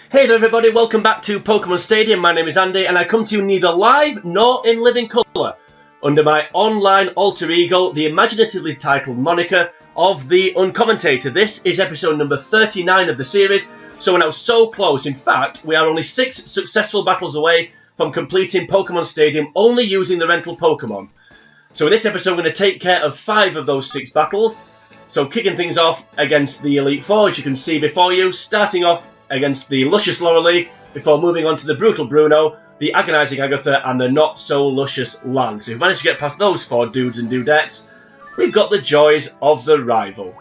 Hey there everybody, welcome back to Pokemon Stadium. My name is Andy and I come to you neither live nor in living colour under my online alter ego, the imaginatively titled moniker of the Uncommentator. This is episode number 39 of the series, so we're now so close. In fact, we are only 6 successful battles away from completing Pokemon Stadium only using the rental Pokemon. So in this episode we're going to take care of 5 of those 6 battles. So kicking things off against the Elite Four, as you can see before you, starting off against the luscious Lorelei, before moving on to the brutal Bruno, the agonising Agatha, and the not-so-luscious Lance. If we manage to get past those 4 dudes and dudettes, we've got the joys of the rival.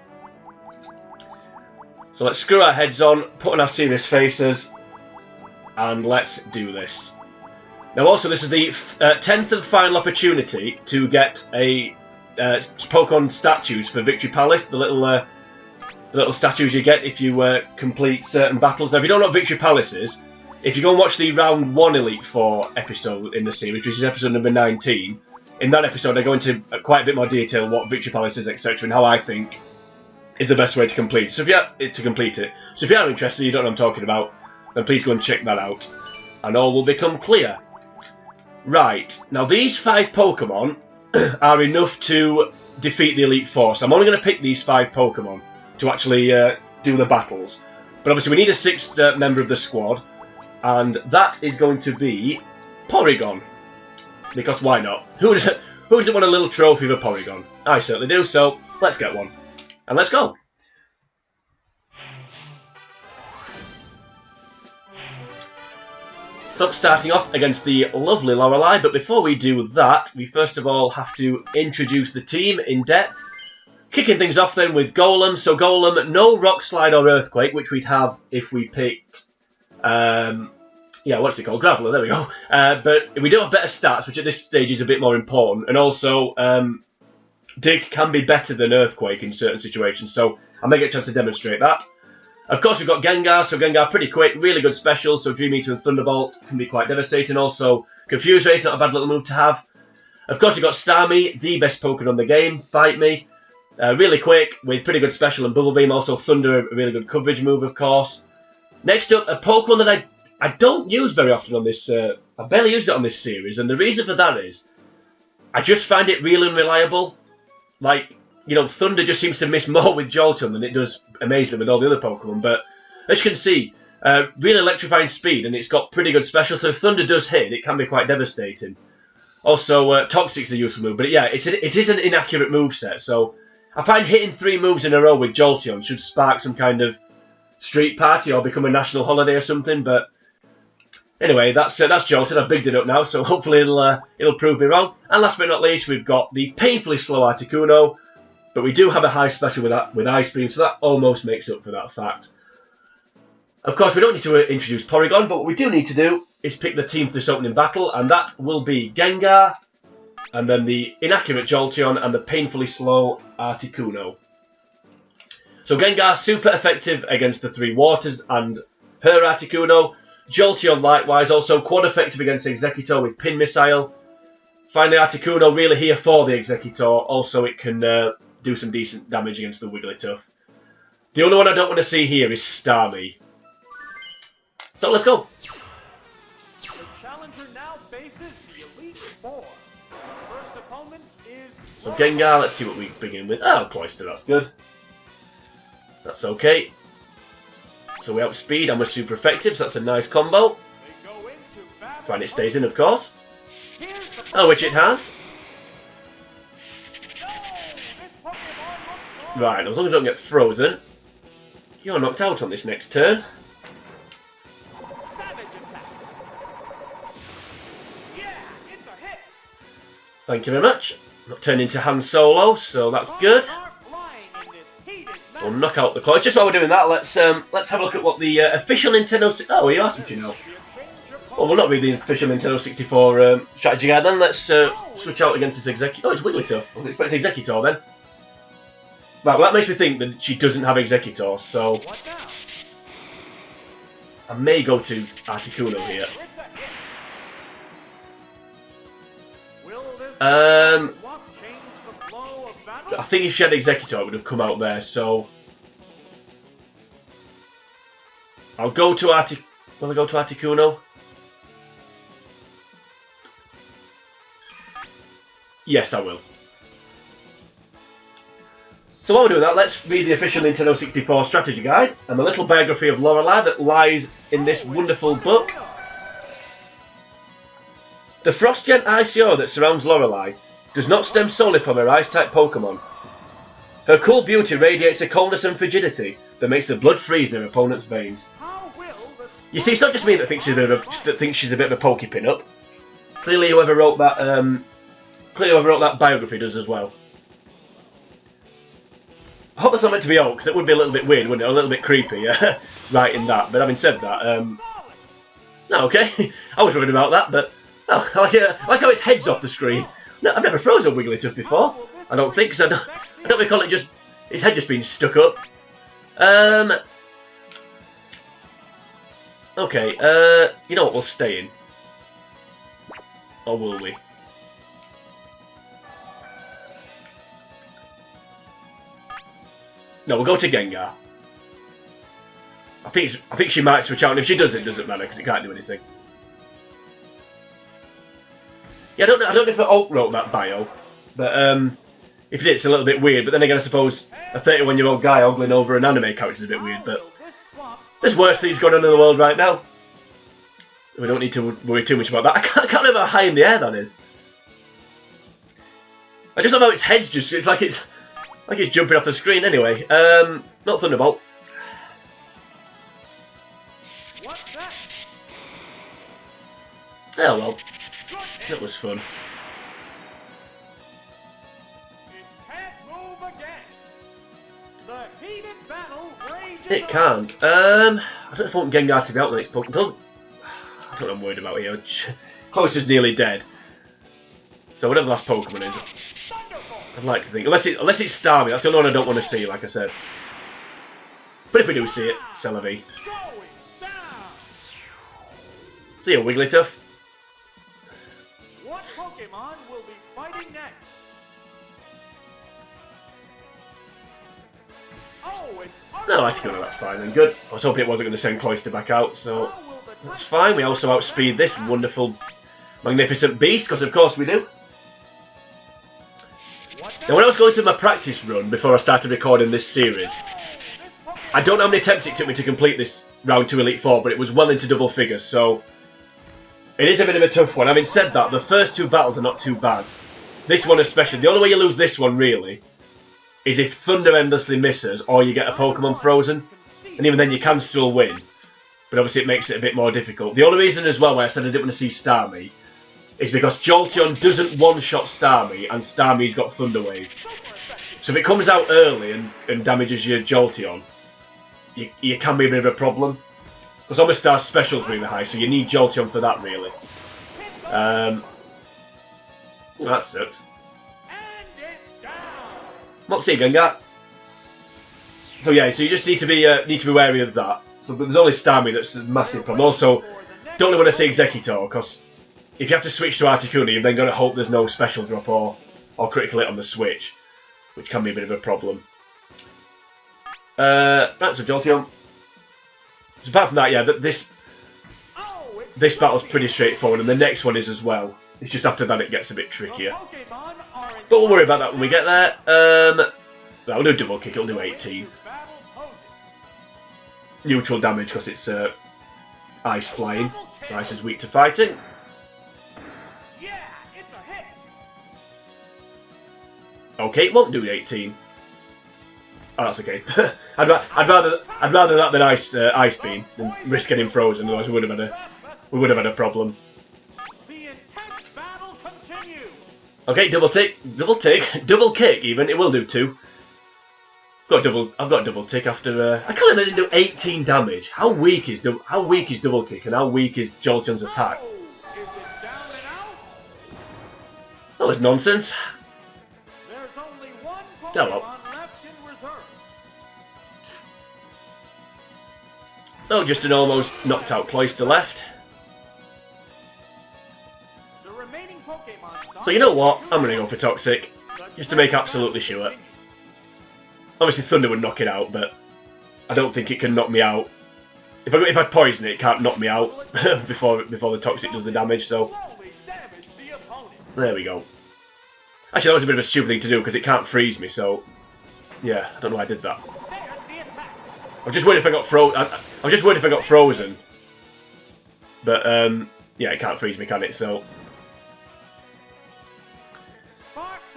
So let's screw our heads on, put on our serious faces, and let's do this. Now also, this is the 10th and final opportunity to get a Pokemon statues for Victory Palace, the little statues you get if you complete certain battles. Now, if you don't know what Victory Palace is, if you go and watch the Round 1 Elite Four episode in the series, which is episode number 19, in that episode I go into quite a bit more detail what Victory Palace is, etc., and how I think is the best way to complete it. So if you are interested, you don't know what I'm talking about, then please go and check that out, and all will become clear. Right, now these 5 Pokemon are enough to defeat the Elite Four, so I'm only going to pick these 5 Pokemon to actually do the battles. But obviously we need a 6th member of the squad, and that is going to be Porygon. Because why not? Who doesn't want a little trophy of a Porygon? I certainly do, so let's get one. And let's go. So starting off against the lovely Lorelei, but before we do that, we first of all have to introduce the team in depth. Kicking things off then with Golem. So Golem, no Rock Slide or Earthquake, which we'd have if we picked, what's it called? Graveler, there we go. But we do have better stats, which at this stage is a bit more important. And also, Dig can be better than Earthquake in certain situations, so I may get a chance to demonstrate that. Of course, we've got Gengar, so Gengar pretty quick, really good special, so Dream Eater and Thunderbolt can be quite devastating. Also, Confuse Ray is not a bad little move to have. Of course, we've got Starmie, the best Pokemon in the game, Fight Me. Really quick, with pretty good special and Bubble Beam. Also Thunder, a really good coverage move, of course. Next up, a Pokemon that I don't use very often on this, I barely used it on this series, and the reason for that is, I just find it really unreliable. Like, you know, Thunder just seems to miss more with Jolteon than it does amazingly with all the other Pokemon, but as you can see, really electrifying speed, and it's got pretty good special, so if Thunder does hit, it can be quite devastating. Also, Toxic's a useful move, but yeah, it is an inaccurate moveset, so I find hitting 3 moves in a row with Jolteon should spark some kind of street party or become a national holiday or something. But anyway, that's Jolteon. I've bigged it up now, so hopefully it'll prove me wrong. And last but not least, we've got the painfully slow Articuno, but we do have a high special with Ice Beam, so that almost makes up for that fact. Of course, we don't need to introduce Porygon, but what we do need to do is pick the team for this opening battle, and that will be Gengar, and then the inaccurate Jolteon, and the painfully slow Articuno. So Gengar, super effective against the 3 waters and her Articuno. Jolteon likewise, also quad effective against Exeggutor with Pin Missile. Finally, Articuno really here for the Exeggutor. Also, it can do some decent damage against the Wigglytuff. The only one I don't want to see here is Starmie. So let's go. The challenger now faces the Elite Four. First opponent is So Gengar, let's see what we begin with. Oh, Cloyster, that's good. That's okay. So we outspeed and we're super effective, so that's a nice combo. When it stays in, of course. Oh, which it has. Right, as long as I don't get frozen. You're knocked out on this next turn. Thank you very much. Not turned into Han Solo, so that's good. We'll knock out the claws. Just while we're doing that, let's have a look at what the official Nintendo... Oh, you asked me, you know. Well, we'll not read the official Nintendo 64 strategy guide then. Let's switch out against this Exeggutor. Oh, it's Wigglytuff. I was expecting Exeggutor then. Right, well, that makes me think that she doesn't have Exeggutor, so... I may go to Articuno here. I think if she had Exeggutor, it would have come out there, so... I'll go to Will I go to Articuno? Yes, I will. So while we're doing that, let's read the official Nintendo 64 strategy guide and the little biography of Lorelei that lies in this wonderful book. The Frost-Gent Icy aura that surrounds Lorelei does not stem solely from her Ice-type Pokemon. Her cool beauty radiates a coldness and frigidity that makes the blood freeze in her opponent's veins. You see, it's not just me that thinks she's a bit of a pokey pin-up. Clearly, whoever wrote that biography does as well. I hope that's not meant to be old, because it would be a little bit weird, wouldn't it? A little bit creepy, writing that. But having said that, no, okay. I was worried about that, but oh, I like how its head's off the screen. No, I've never frozen Wigglytuff before. I don't think, because I don't recall it just its head just being stuck up. Okay, you know what? We'll stay in, or will we? No, we'll go to Gengar. I think she might switch out, and if she does, it doesn't matter because it can't do anything. Yeah, I don't know if Oak wrote that bio, but if it did, it's a little bit weird. But then again, I suppose a 31-year-old guy ogling over an anime character is a bit weird. But there's worse things going on in the world right now. We don't need to worry too much about that. I can't remember how high in the air that is. I just love how its head's just—it's like it's jumping off the screen. Anyway, not Thunderbolt. Oh well, that was fun. It can't. I don't know if I want Gengar to be out the next Pokemon. I don't know what I'm worried about here. Close is nearly dead. So whatever the last Pokemon is, I'd like to think. Unless it's Starmie, that's the only one I don't want to see, like I said. But if we do see it, Celebi. See ya, Wigglytuff. What Pokemon will be fighting next? Oh, it's No, Articuno, that's fine then. Good. I was hoping it wasn't going to send Cloyster back out, so that's fine. We also outspeed this wonderful, magnificent beast, because of course we do. Now, when I was going through my practice run before I started recording this series, I don't know how many attempts it took me to complete this round 2 Elite Four, but it was well into double figures, so it is a bit of a tough one. Having said that, the first 2 battles are not too bad. This one especially. The only way you lose this one, really, is if Thunder endlessly misses, or you get a Pokemon frozen, and even then you can still win. But obviously it makes it a bit more difficult. The only reason as well why I said I didn't want to see Starmie is because Jolteon doesn't one-shot Starmie, and Starmie's got Thunder Wave. So if it comes out early and damages your Jolteon, you can be a bit of a problem. Because Omastar's special's really high, so you need Jolteon for that, really. That sucks. Moxie Gengar. So yeah, so you just need to be wary of that. So there's only Starmie that's a massive problem. Also, don't really want to say Executor, because if you have to switch to Articuno, you've then got to hope there's no special drop or critical hit on the switch, which can be a bit of a problem. That's a Jolteon. So apart from that, yeah, this battle's pretty straightforward, and the next one is as well. It's just after that it gets a bit trickier. But we'll worry about that when we get there. We'll do double kick, it'll do 18. Neutral damage because it's ice flying. Ice is weak to fighting. Okay, it won't do 18. Oh, that's okay. I'd rather that than ice beam than risk getting frozen. Otherwise, we would have had a problem. Okay, double tick, double kick. Even it will do 2. I've got double tick after. I can't believe they didn't do 18 damage. How weak is double kick, and how weak is Jolteon's attack? That was nonsense. Oh well. So just an almost knocked out Cloyster left. So you know what? I'm going to go for Toxic, just to make absolutely sure. Obviously Thunder would knock it out, but I don't think it can knock me out If I poison it, it can't knock me out before the toxic does the damage. So there we go. Actually, that was a bit of a stupid thing to do because it can't freeze me. So yeah, I don't know why I did that. I'm just worried if I got I'm just worried if I got frozen. But yeah, it can't freeze me, can it? So,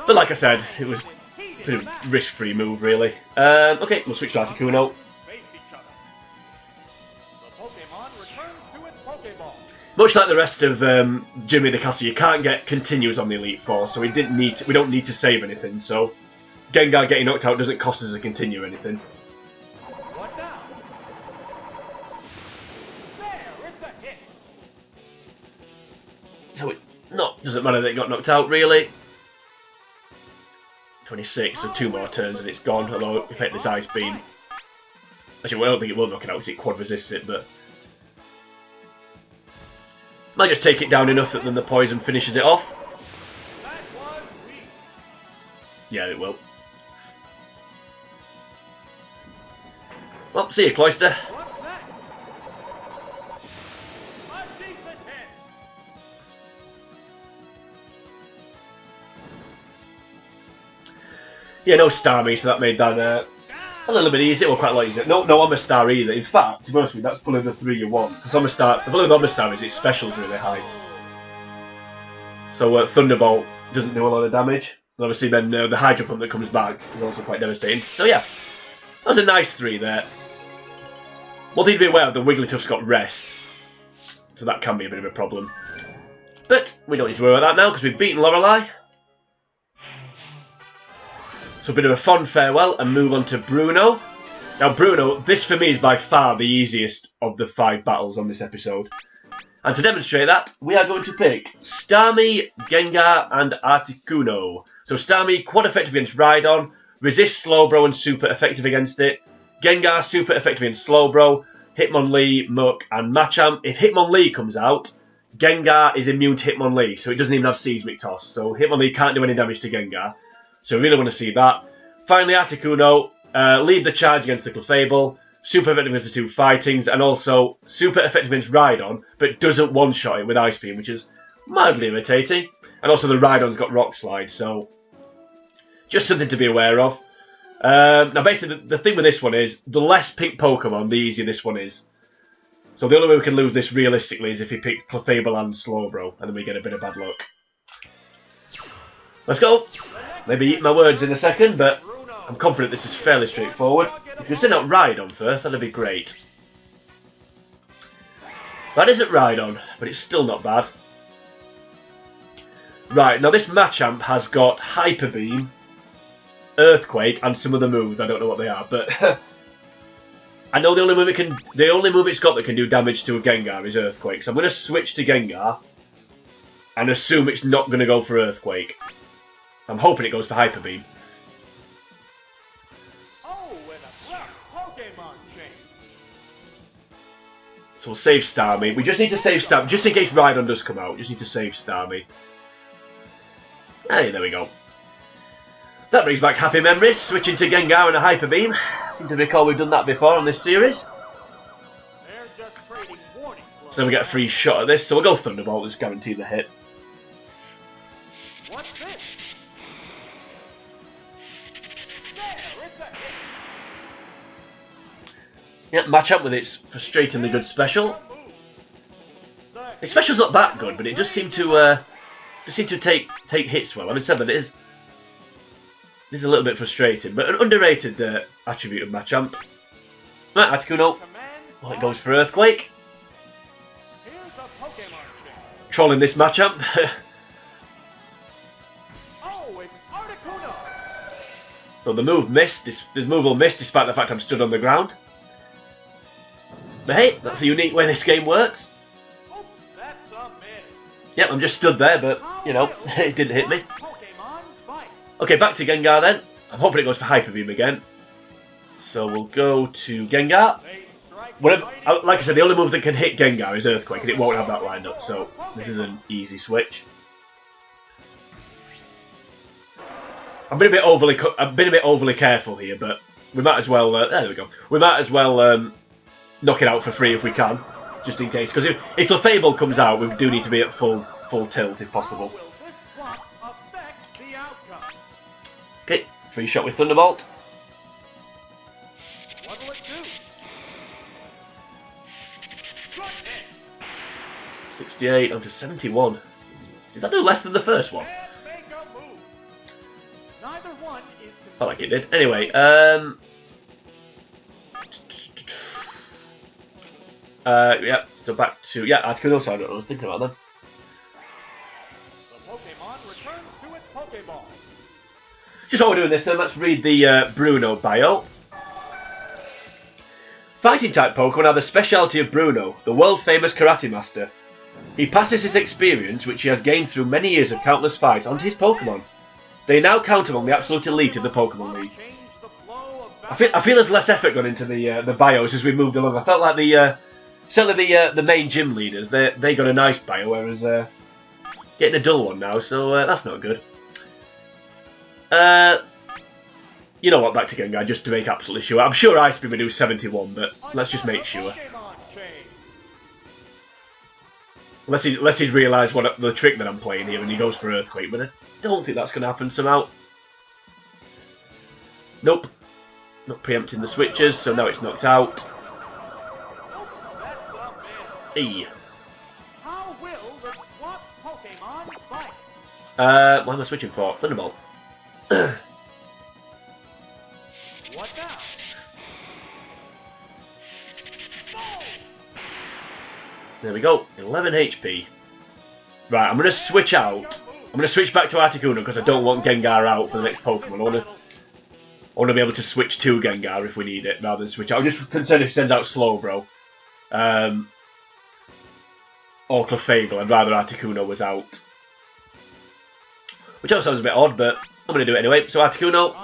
but like I said, it was a pretty risk-free move, really. Okay, we'll switch to Articuno. Much like the rest of Jimmy the Castle, you can't get continues on the Elite Four, so we don't need to save anything. So, Gengar getting knocked out doesn't cost us a continue or anything. So it doesn't matter that it got knocked out, really. 26, so 2 more turns and it's gone, although if hit this Ice Beam. Actually, well, I don't think it will knock it out because it quad resists it, but might just take it down enough that then the poison finishes it off. Yeah, it will. Well, see you, Cloyster. Yeah, no Starmie, so that made that a little bit easier, or quite a lot easier. No Omastar either. In fact, to be honest with you, that's pulling the 3 you want. Because the problem with Omastar is its special's really high. So Thunderbolt doesn't do a lot of damage. And obviously then the Hydro Pump that comes back is also quite devastating. So yeah, that was a nice 3 there. One thing to be aware of, the Wigglytuff's got rest. So that can be a bit of a problem. But we don't need to worry about that now because we've beaten Lorelei. So a bit of a fond farewell and move on to Bruno. Now Bruno, this for me is by far the easiest of the 5 battles on this episode. And to demonstrate that, we are going to pick Starmie, Gengar and Articuno. So Starmie, quad effective against Rhydon, resist Slowbro and super effective against it. Gengar, super effective against Slowbro, Hitmonlee, Muck and Machamp. If Hitmonlee comes out, Gengar is immune to Hitmonlee, so it doesn't even have Seismic Toss. So Hitmonlee can't do any damage to Gengar. So we really want to see that. Finally, Articuno, lead the charge against the Clefable, super effective against the 2 Fightings, and also super effective against Rhydon, but doesn't one-shot it with Ice Beam, which is mildly irritating. And also the Rhydon's got Rock Slide, so just something to be aware of. Now basically the thing with this one is, the less pink Pokemon, the easier this one is. So the only way we can lose this realistically is if we pick Clefable and Slowbro, and then we get a bit of bad luck. Let's go! Maybe eat my words in a second, but I'm confident this is fairly straightforward. If you could send out Rhydon first, that'd be great. That isn't Rhydon, but it's still not bad. Right, now this Machamp has got Hyper Beam, Earthquake, and some other moves. I don't know what they are, but I know the only move it's got that can do damage to a Gengar is Earthquake. So I'm going to switch to Gengar and assume it's not going to go for Earthquake. I'm hoping it goes for Hyper Beam. Oh, and a Pokemon change. So we'll save Starmie. We just need to save Starmie, just in case Rhydon does come out. We just need to save Starmie. Hey, there we go. That brings back happy memories. Switching to Gengar and a Hyper Beam. I seem to recall we've done that before on this series. So then we get a free shot at this. So we'll go Thunderbolt, just guarantee the hit. What's this? Yeah, match up with its frustratingly good special. Its special's not that good, but it does seem to take hits well. Having said that, it is a little bit frustrating, but an underrated attribute of Machamp. Right, Articuno. Well, it goes for Earthquake. Trolling this Machamp. So the move missed. The move will miss despite the fact I'm stood on the ground. But hey, that's a unique way this game works. Yep, I'm just stood there, but, you know, it didn't hit me. Okay, back to Gengar then. I'm hoping it goes for Hyper Beam again. So we'll go to Gengar. Whatever, like I said, the only move that can hit Gengar is Earthquake, and it won't have that lined up, so this is an easy switch. I've been a bit overly careful here, but we might as well. There we go. We might as well knock it out for free if we can, just in case. Because if the Fable comes out, we do need to be at full tilt if possible. Okay, free shot with Thunderbolt. What will it do? 68 onto 71. Did that do less than the first one? Neither one is I like it did. Anyway, yeah, so back to, Articuno, so I don't know what I was thinking about them. The Pokemon returns to its Pokeball. Just while we're doing this then, let's read the Bruno bio. Fighting type Pokemon are the speciality of Bruno, the world famous karate master. He passes his experience, which he has gained through many years of countless fights, onto his Pokemon. They now count among the absolute elite of the Pokemon League. I feel there's less effort gone into the bios as we moved along. I felt like certainly the main gym leaders, they got a nice bio, whereas getting a dull one now, so that's not good. You know what, back to Gengar, just to make absolutely sure. I'm sure Ice Beam will do 71, but let's just make sure. Unless he's realised what the trick that I'm playing here and he goes for Earthquake, but I don't think that's going to happen somehow. Nope. Not preempting the switches, so now it's knocked out. E. How will the swap Pokemon fight? What am I switching for? Thunderbolt. What now? There we go. 11 HP. Right, I'm going to switch out. I'm going to switch back to Articuno because I don't want Gengar out for the next Pokemon. I want to be able to switch to Gengar if we need it rather than switch out. I'm just concerned if he sends out Slowbro. Or Clefable. I'd rather Articuno was out. Which also sounds a bit odd, but I'm going to do it anyway. So Articuno.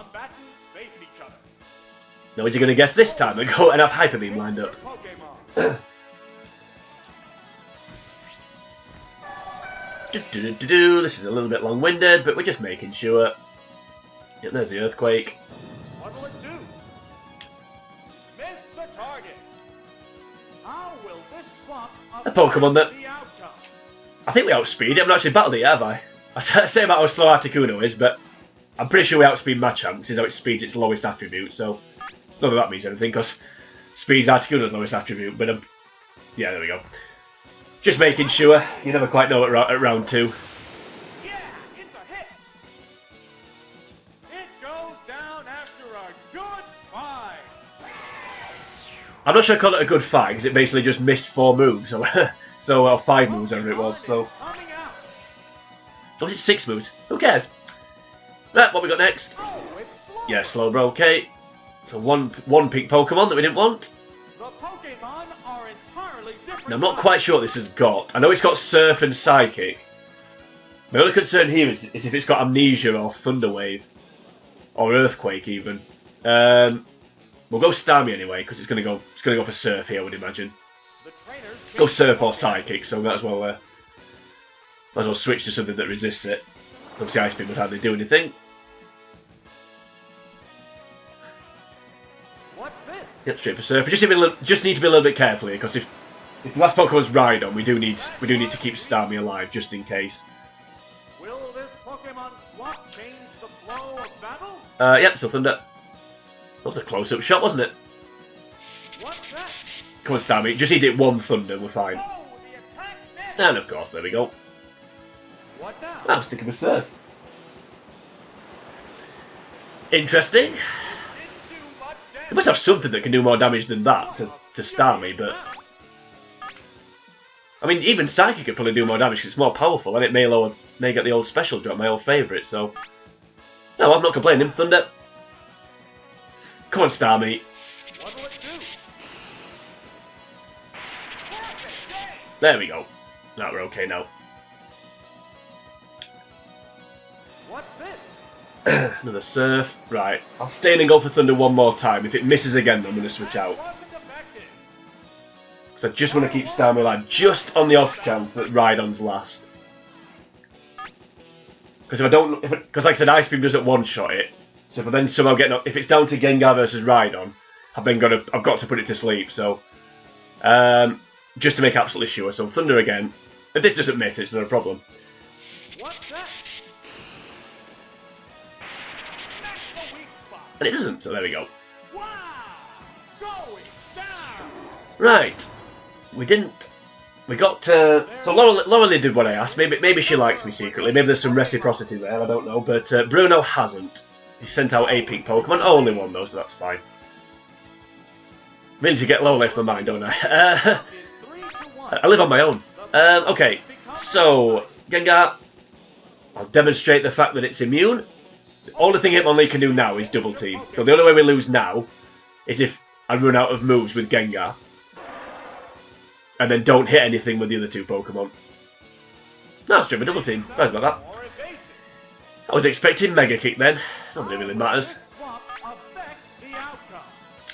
Now is he going to guess this time and go and have Hyper Beam lined up? This is a little bit long-winded, but we're just making sure. Yep, there's the Earthquake. What will it do? Miss the target. How will this swap A Pokemon that the outcome? I think we outspeed it. I've not actually battled it, have I? I say about how slow Articuno is, but I'm pretty sure we outspeed Machamp, because is how it speeds its lowest attribute. So not that that means anything, because speed's Articuno's lowest attribute. But yeah, there we go. Just making sure. You never quite know at round 2. Yeah, it's a hit. It goes down after a good fight. I'm not sure I call it a good fight because it basically just missed 4 moves, so 5 moves, whatever it was. So, was it 6 moves? Who cares? Right, what we got next? Yeah, Slowbro. Okay, so one pink Pokemon that we didn't want. The Pokemon are entirely different. Now, I'm not quite sure what this has got. I know it's got Surf and Psychic. My only concern here is if it's got Amnesia or Thunder Wave. Or Earthquake, even. We'll go Starmie anyway, because it's going to go for Surf here, I would imagine. Go Surf or Psychic, so might as well switch to something that resists it. Obviously Ice Beam would hardly do anything. What's this? Yep, straight for Surf. We just need to be a little bit careful here, because if the last Pokemon's Rhydon, we do need to keep Starmie alive, just in case. Will this Pokemon swap change the flow of battle? Yep, so Thunder. That was a close-up shot, wasn't it? What's that? Come on, Starmie. Just need it 1 Thunder, we're fine. Oh, the attack missed. And of course, there we go. What now? I'm sticking with Surf. Interesting. Didn't do much damage. It must have something that can do more damage than that to Starmie, but I mean, even Psychic could probably do more damage because it's more powerful, and it may get the old special drop, my old favourite. So, no, I'm not complaining. Thunder. Come on, Starmie. What will it do? There we go. Now we're okay now. What's this? Another Surf. Right. I'll stay in and go for Thunder one more time. If it misses again, I'm going to switch out. Because I just want to keep Starmie alive, just on the off chance that Rhydon's last. Because if I don't, because like I said, Ice Beam doesn't one-shot it. So if I then somehow if it's down to Gengar versus Rhydon, I've got to put it to sleep. So just to make absolutely sure. So Thunder again. If this doesn't miss, it's not a problem. What's that? That's the weak spot. And it doesn't, so there we go. Wow! Going down. Right. We didn't... We got to... So Lorelei did what I asked. Maybe she likes me secretly. Maybe there's some reciprocity there, I don't know. But Bruno hasn't. He sent out a pink Pokemon. Oh, only one though, so that's fine. Really to get Lorelei from my mind, don't I? I live on my own. Okay, so Gengar, I'll demonstrate the fact that it's immune. The only thing Hitmonlee can do now is double team. So the only way we lose now is if I run out of moves with Gengar. And then don't hit anything with the other two Pokemon. No, it's a double team. Sorry about that. I was expecting Mega Kick then. Nobody really matters.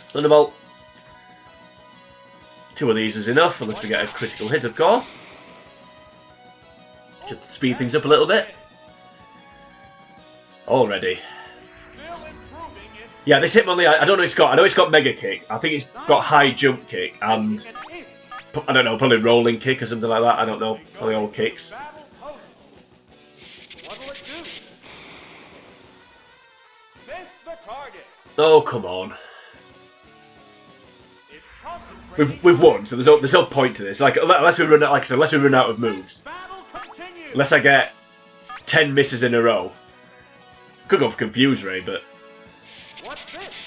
Thunderbolt. 2 of these is enough, unless we get a critical hit, of course. Should speed things up a little bit. Already. Yeah, this Hitmonlee, I don't know it's got. I know it's got Mega Kick. I think it's got High Jump Kick and I don't know, probably Rolling Kick or something like that. I don't know. Probably all kicks. Oh, come on. We've won, so there's no point to this. Like unless we run out, like I said, unless we run out of moves. Unless I get 10 misses in a row. Could go for Confuse Ray, but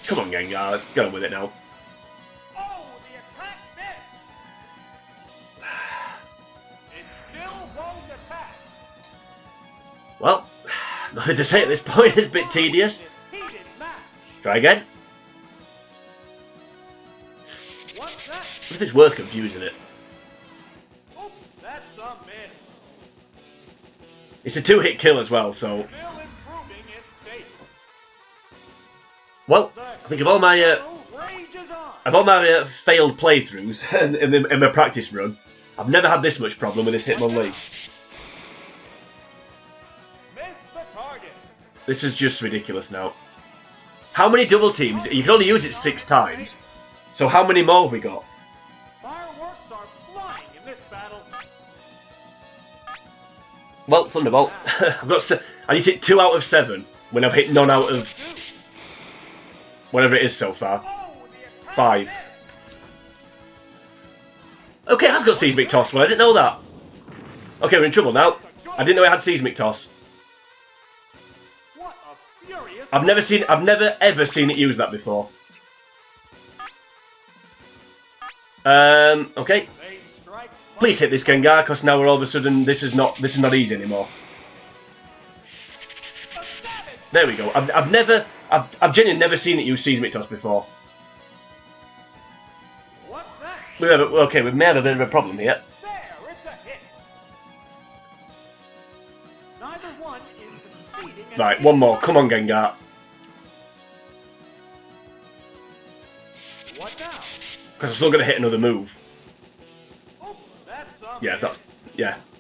come on, Gengar, let's get on with it now. Well, nothing to say at this point. It's a bit tedious. Try again. What if it's worth confusing it? It's a 2-hit kill as well, so. Well, I think of all my failed playthroughs in my practice run, I've never had this much problem with this Hitmonlee. This is just ridiculous now. How many double teams? You can only use it 6 times. So how many more have we got? Fireworks are flying in this battle. Well, Thunderbolt. I need to hit 2 out of 7 when I've hit none out of whatever it is so far. 5. Okay, it has got Seismic Toss. Well, I didn't know that. Okay, we're in trouble now. I didn't know it had Seismic Toss. I've never ever seen it use that before. Okay. Please hit this Gengar, because now we're all of a sudden this is not easy anymore. There we go. I've genuinely never seen it use Seismic Toss before. We may have a bit of a problem here. Right, one more. Come on, Gengar. Because I'm still going to hit another move. Yeah.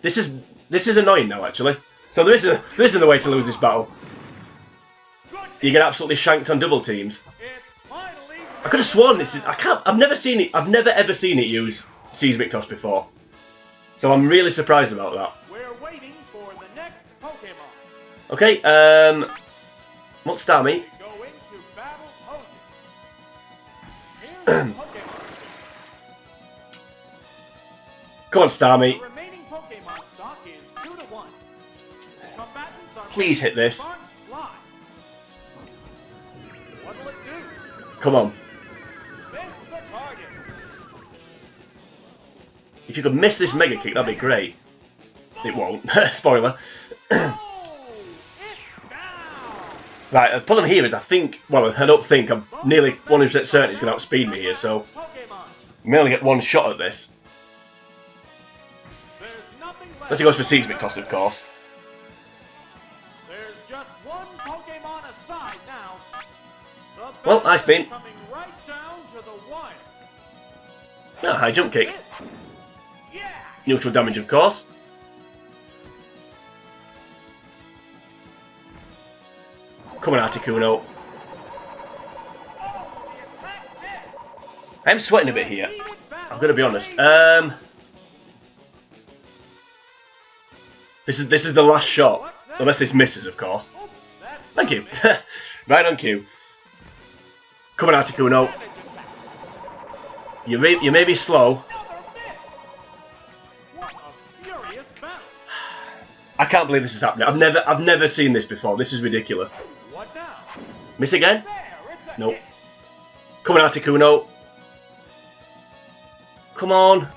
This is annoying now, actually. So there isn't a way to lose this battle. You get absolutely shanked on double teams. I could have sworn this is. I've never ever seen it use Seismic Toss before. So I'm really surprised about that. We're waiting for the next Pokemon. Okay, what's Starmie? Come on, Starmie. Please hit this. Come on. If you could miss this Mega Kick, that'd be great. It won't. Spoiler. Right, the problem here is I don't think, I'm nearly 100% certain it's going to outspeed me here, so I may only get one shot at this. Unless he goes for Seismic Toss, of course. Well, nice bean. High Jump Kick. Neutral damage, of course. Come on, Articuno. I'm sweating a bit here. I'm going to be honest. This is the last shot, unless this misses, of course. Thank you. Right on cue. Come on, Articuno. You may be slow. I can't believe this is happening. I've never seen this before. This is ridiculous. Miss again? Nope. Come on, Articuno. Come on.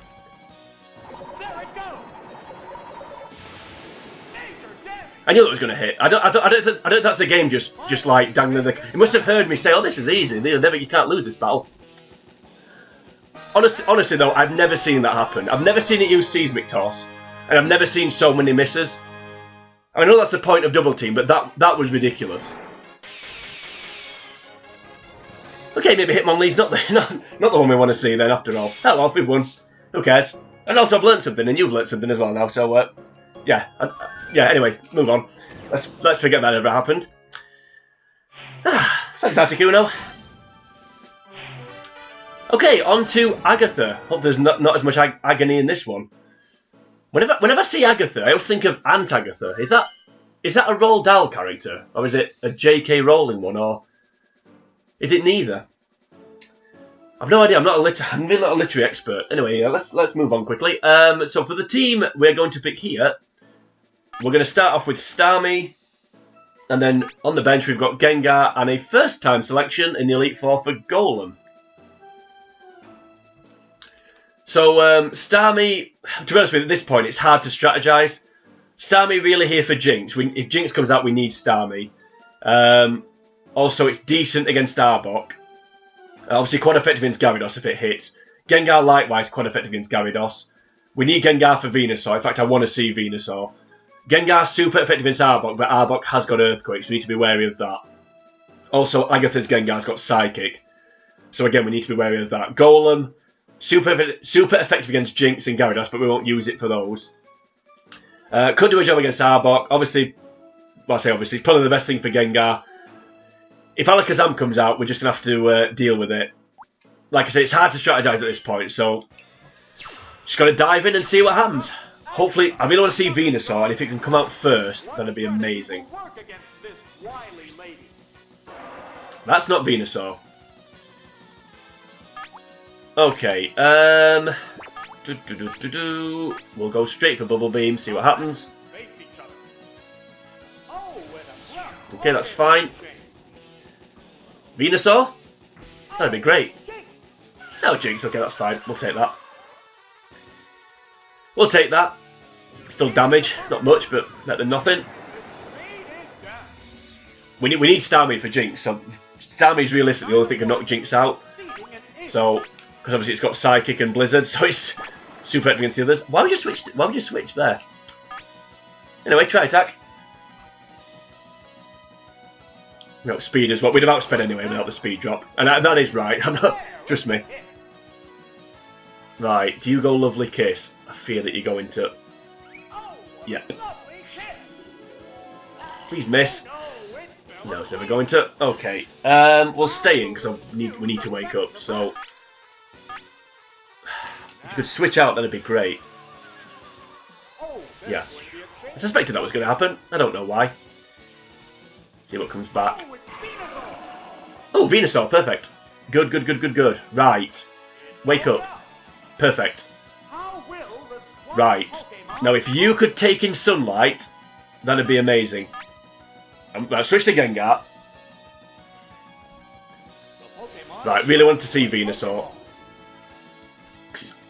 I knew that was going to hit. I don't think that's a game just like dangling the. He must have heard me say, "Oh, this is easy. You can't lose this battle." Honestly though, I've never seen that happen. I've never seen it use Seismic Toss, and I've never seen so many misses. I know that's the point of Double Team, but that was ridiculous. Okay, maybe Hitmonlee's not the one we want to see then. After all, oh well, we've won. Who cares? And also, I've learnt something, and you've learnt something as well now. So. Yeah. Anyway, move on. Let's forget that ever happened. Thanks, Articuno. Okay, on to Agatha. Hope there's not as much agony in this one. Whenever I see Agatha, I always think of Aunt Agatha. Is that a Roald Dahl character, or is it a J.K. Rowling one, or is it neither? I've no idea. I'm really not a literary expert. Anyway, let's move on quickly. So for the team we're going to pick here. We're going to start off with Starmie, and then on the bench we've got Gengar and a first-time selection in the Elite Four for Golem. So Starmie, to be honest with you, at this point it's hard to strategise. Starmie really here for Jinx. If Jinx comes out, we need Starmie. Also, it's decent against Arbok. Obviously, quite effective against Gyarados if it hits. Gengar likewise quite effective against Gyarados. We need Gengar for Venusaur. In fact, I want to see Venusaur. Gengar's super effective against Arbok, but Arbok has got Earthquake, so we need to be wary of that. Also, Agatha's Gengar's got Psychic. So again, we need to be wary of that. Golem, super effective against Jinx and Gyarados, but we won't use it for those. Could do a job against Arbok. Obviously, well, I say obviously, probably the best thing for Gengar. If Alakazam comes out, we're just going to have to deal with it. Like I say, it's hard to strategise at this point, so just got to dive in and see what happens. Hopefully, I really want to see Venusaur, and if it can come out first, that'd be amazing. That's not Venusaur. Okay, we'll go straight for Bubble Beam, see what happens. Okay, that's fine. Venusaur? That'd be great. No, Jinx, okay, that's fine. We'll take that. We'll take that. Still damage, not much, but better than nothing. We need Starmie for Jinx, so Starmie's realistically the only thing that can knock Jinx out. So, because obviously it's got Psychic and Blizzard, so it's super effective against the others. Why would you switch there? Anyway, try attack. No, speed as well. We'd have outsped anyway without the speed drop. And that is right. I'm not. Trust me. Right, do you go Lovely Kiss? I fear that you're going to. Yep. Please miss. No, it's never going to. Okay. We'll stay in because we need to wake up. So if you could switch out, that'd be great. Yeah. I suspected that was going to happen. I don't know why. See what comes back. Oh, Venusaur, perfect. Good. Right. Wake up. Perfect. Right. Now, if you could take in Sunlight, that'd be amazing. I'll switch to Gengar. Right, really want to see Venusaur.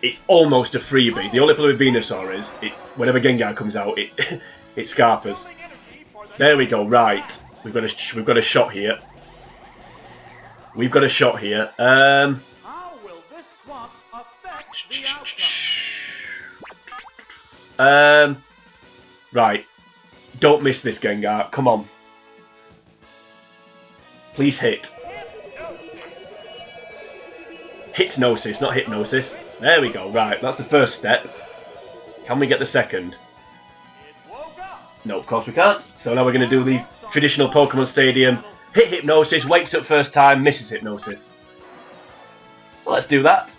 It's almost a freebie. The only problem with Venusaur is, whenever Gengar comes out, it Scarpers. There we go, right. We've got a shot here. We've got a shot here. Right. Don't miss this, Gengar. Come on. Please hit. Hypnosis, not Hypnosis. There we go. Right, that's the first step. Can we get the second? No, of course we can't. So now we're going to do the traditional Pokemon Stadium. Hit Hypnosis, wakes up first time, misses Hypnosis. So let's do that.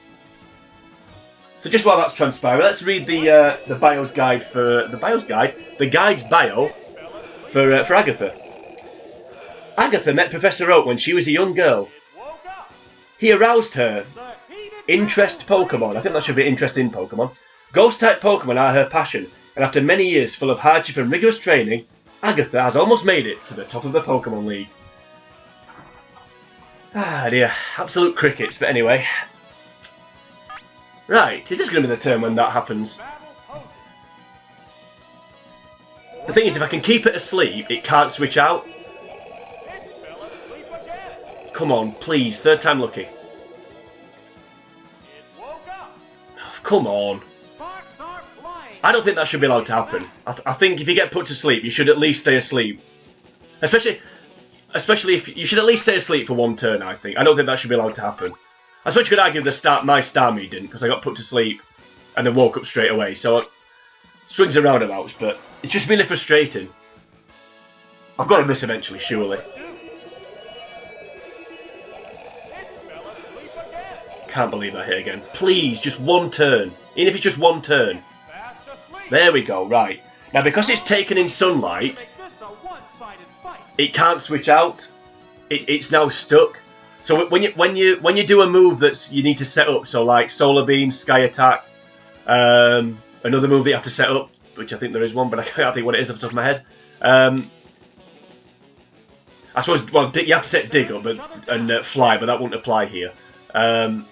So just while that's transpiring, let's read the bio's guide for the guide's bio for Agatha. Agatha met Professor Oak when she was a young girl. He aroused her interest Pokemon. I think that should be interest in Pokemon. Ghost-type Pokemon are her passion, and after many years full of hardship and rigorous training, Agatha has almost made it to the top of the Pokemon League. Ah dear, absolute crickets, but anyway. Right, is this going to be the turn when that happens? The thing is, if I can keep it asleep, it can't switch out. Come on, please, third time lucky. Oh, come on. I don't think that should be allowed to happen. I think if you get put to sleep, you should at least stay asleep. Especially if you should at least stay asleep for one turn, I think. I don't think that should be allowed to happen. I suppose you could argue my Starmie didn't, because I got put to sleep and then woke up straight away. So, swings and roundabouts, but it's just really frustrating. I've got to miss eventually, surely. Can't believe I hit again. Please, just one turn. Even if it's just one turn. There we go, right. Now, because it's taken in sunlight, it can't switch out. It's now stuck. So when you do a move that you need to set up, so like Solar Beam, Sky Attack, another move that you have to set up, which I think there is one, but I can't think what it is off the top of my head. I suppose, well, you have to set Dig up and Fly, but that won't apply here. A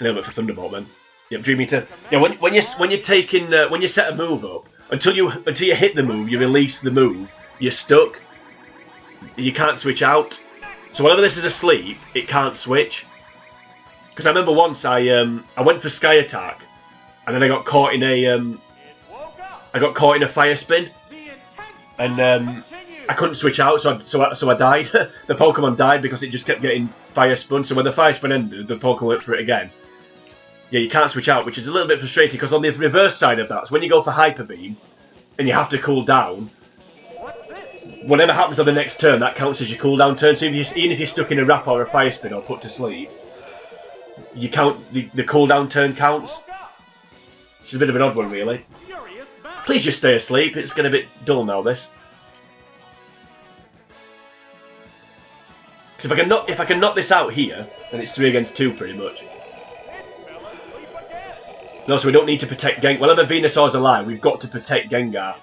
little bit for Thunderbolt then. Yep, Dream Eater. Yeah, when you're taking when you set a move up, until you hit the move, you release the move, you're stuck. You can't switch out. So whenever this is asleep, it can't switch. Because I remember once I went for Sky Attack, and then I got caught in a Fire Spin, and I couldn't switch out, so I died. The Pokemon died because it just kept getting Fire Spun. So when the Fire Spin ended, the Pokemon went for it again. Yeah, you can't switch out, which is a little bit frustrating because on the reverse side of that, so when you go for Hyper Beam and you have to cool down, whatever happens on the next turn, that counts as your cooldown turn. So even if you're stuck in a Wrap or a Fire Spin or put to sleep, you count the cooldown turn counts. Which is a bit of an odd one, really. Please just stay asleep. It's getting a bit dull now, this. Because if I can knock this out here, then it's 3 against 2 pretty much. No, so we don't need to protect Gengar. Whenever Venusaur's alive, we've got to protect Gengar.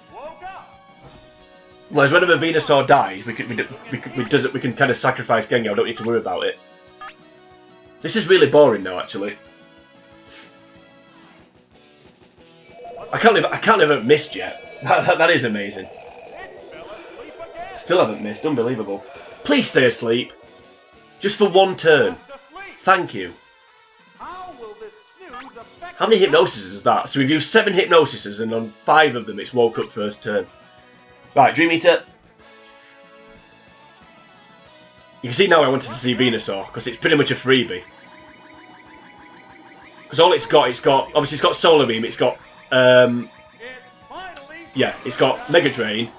Whereas whenever Venusaur dies, we can kind of sacrifice Gengar. We don't need to worry about it. This is really boring now, actually. I can't believe I've missed yet. That is amazing. Still haven't missed. Unbelievable. Please stay asleep. Just for one turn. Thank you. How many Hypnosises is that? So we've used 7 Hypnosises, and on 5 of them it's woke up first turn. Right, Dream Eater. You can see now I wanted to see Venusaur, because it's pretty much a freebie. Because all obviously it's got Solar Beam, it's got, yeah, it's got Mega Drain,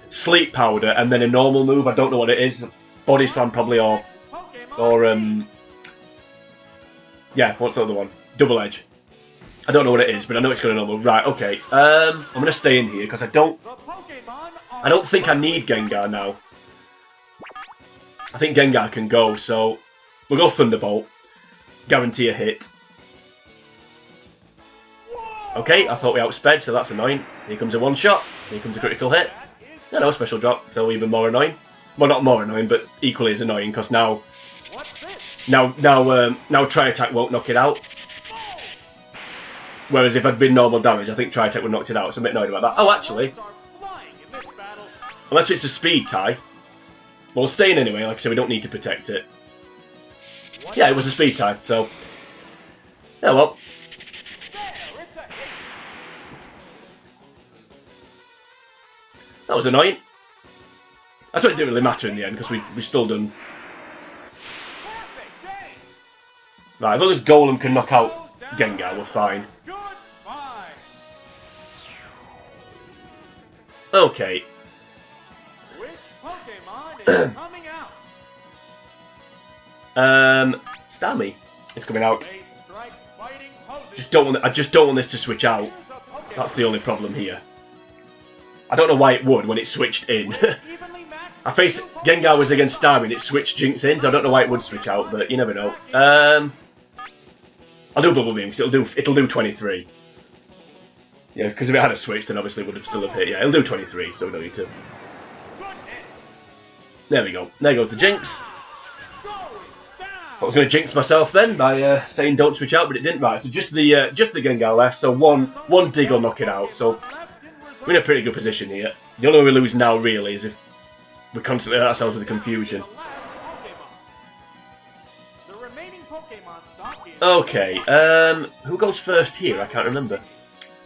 Sleep Powder, and then a normal move, I don't know what it is, Body Slam probably, or yeah, what's the other one? Double Edge. I don't know what it is, but I know it's got a normal. Right, okay. I'm gonna stay in here because I don't think I need Gengar now. I think Gengar can go, so we'll go Thunderbolt. Guarantee a hit. Okay, I thought we outsped, so that's annoying. Here comes a one-shot. Here comes a critical hit. No, special drop, so even more annoying. Well, not more annoying, but equally as annoying because now Tri-Attack won't knock it out. Whereas if I'd been normal damage, I think Tri-Attack would have knocked it out, so I'm a bit annoyed about that. Oh, actually, unless it's a speed tie, well, stay in anyway, like I said, we don't need to protect it. Yeah, it was a speed tie, so, yeah, well. That was annoying. That's why it didn't really matter in the end, because we still done. Right, as long as Golem can knock out Gengar, we're fine. Okay. Which Pokemon is coming out? Starmie is coming out. They strike fighting poses I just don't want this to switch out. That's the only problem here. I don't know why it would when it switched in. I faced Gengar was against Starmie and it switched Jinx in, so I don't know why it would switch out, but you never know. I'll do Bubble Beam because it'll do 23. Yeah, because if it had a switch, then obviously it would have still have hit. Yeah, it'll do 23, so we don't need to. There we go. There goes the Jinx. I was going to jinx myself then by saying don't switch out, but it didn't. Right, so just the Gengar left. So one dig will knock it out. So we're in a pretty good position here. The only way we lose now really is if we constantly hurt ourselves with the confusion. Okay, who goes first here? I can't remember.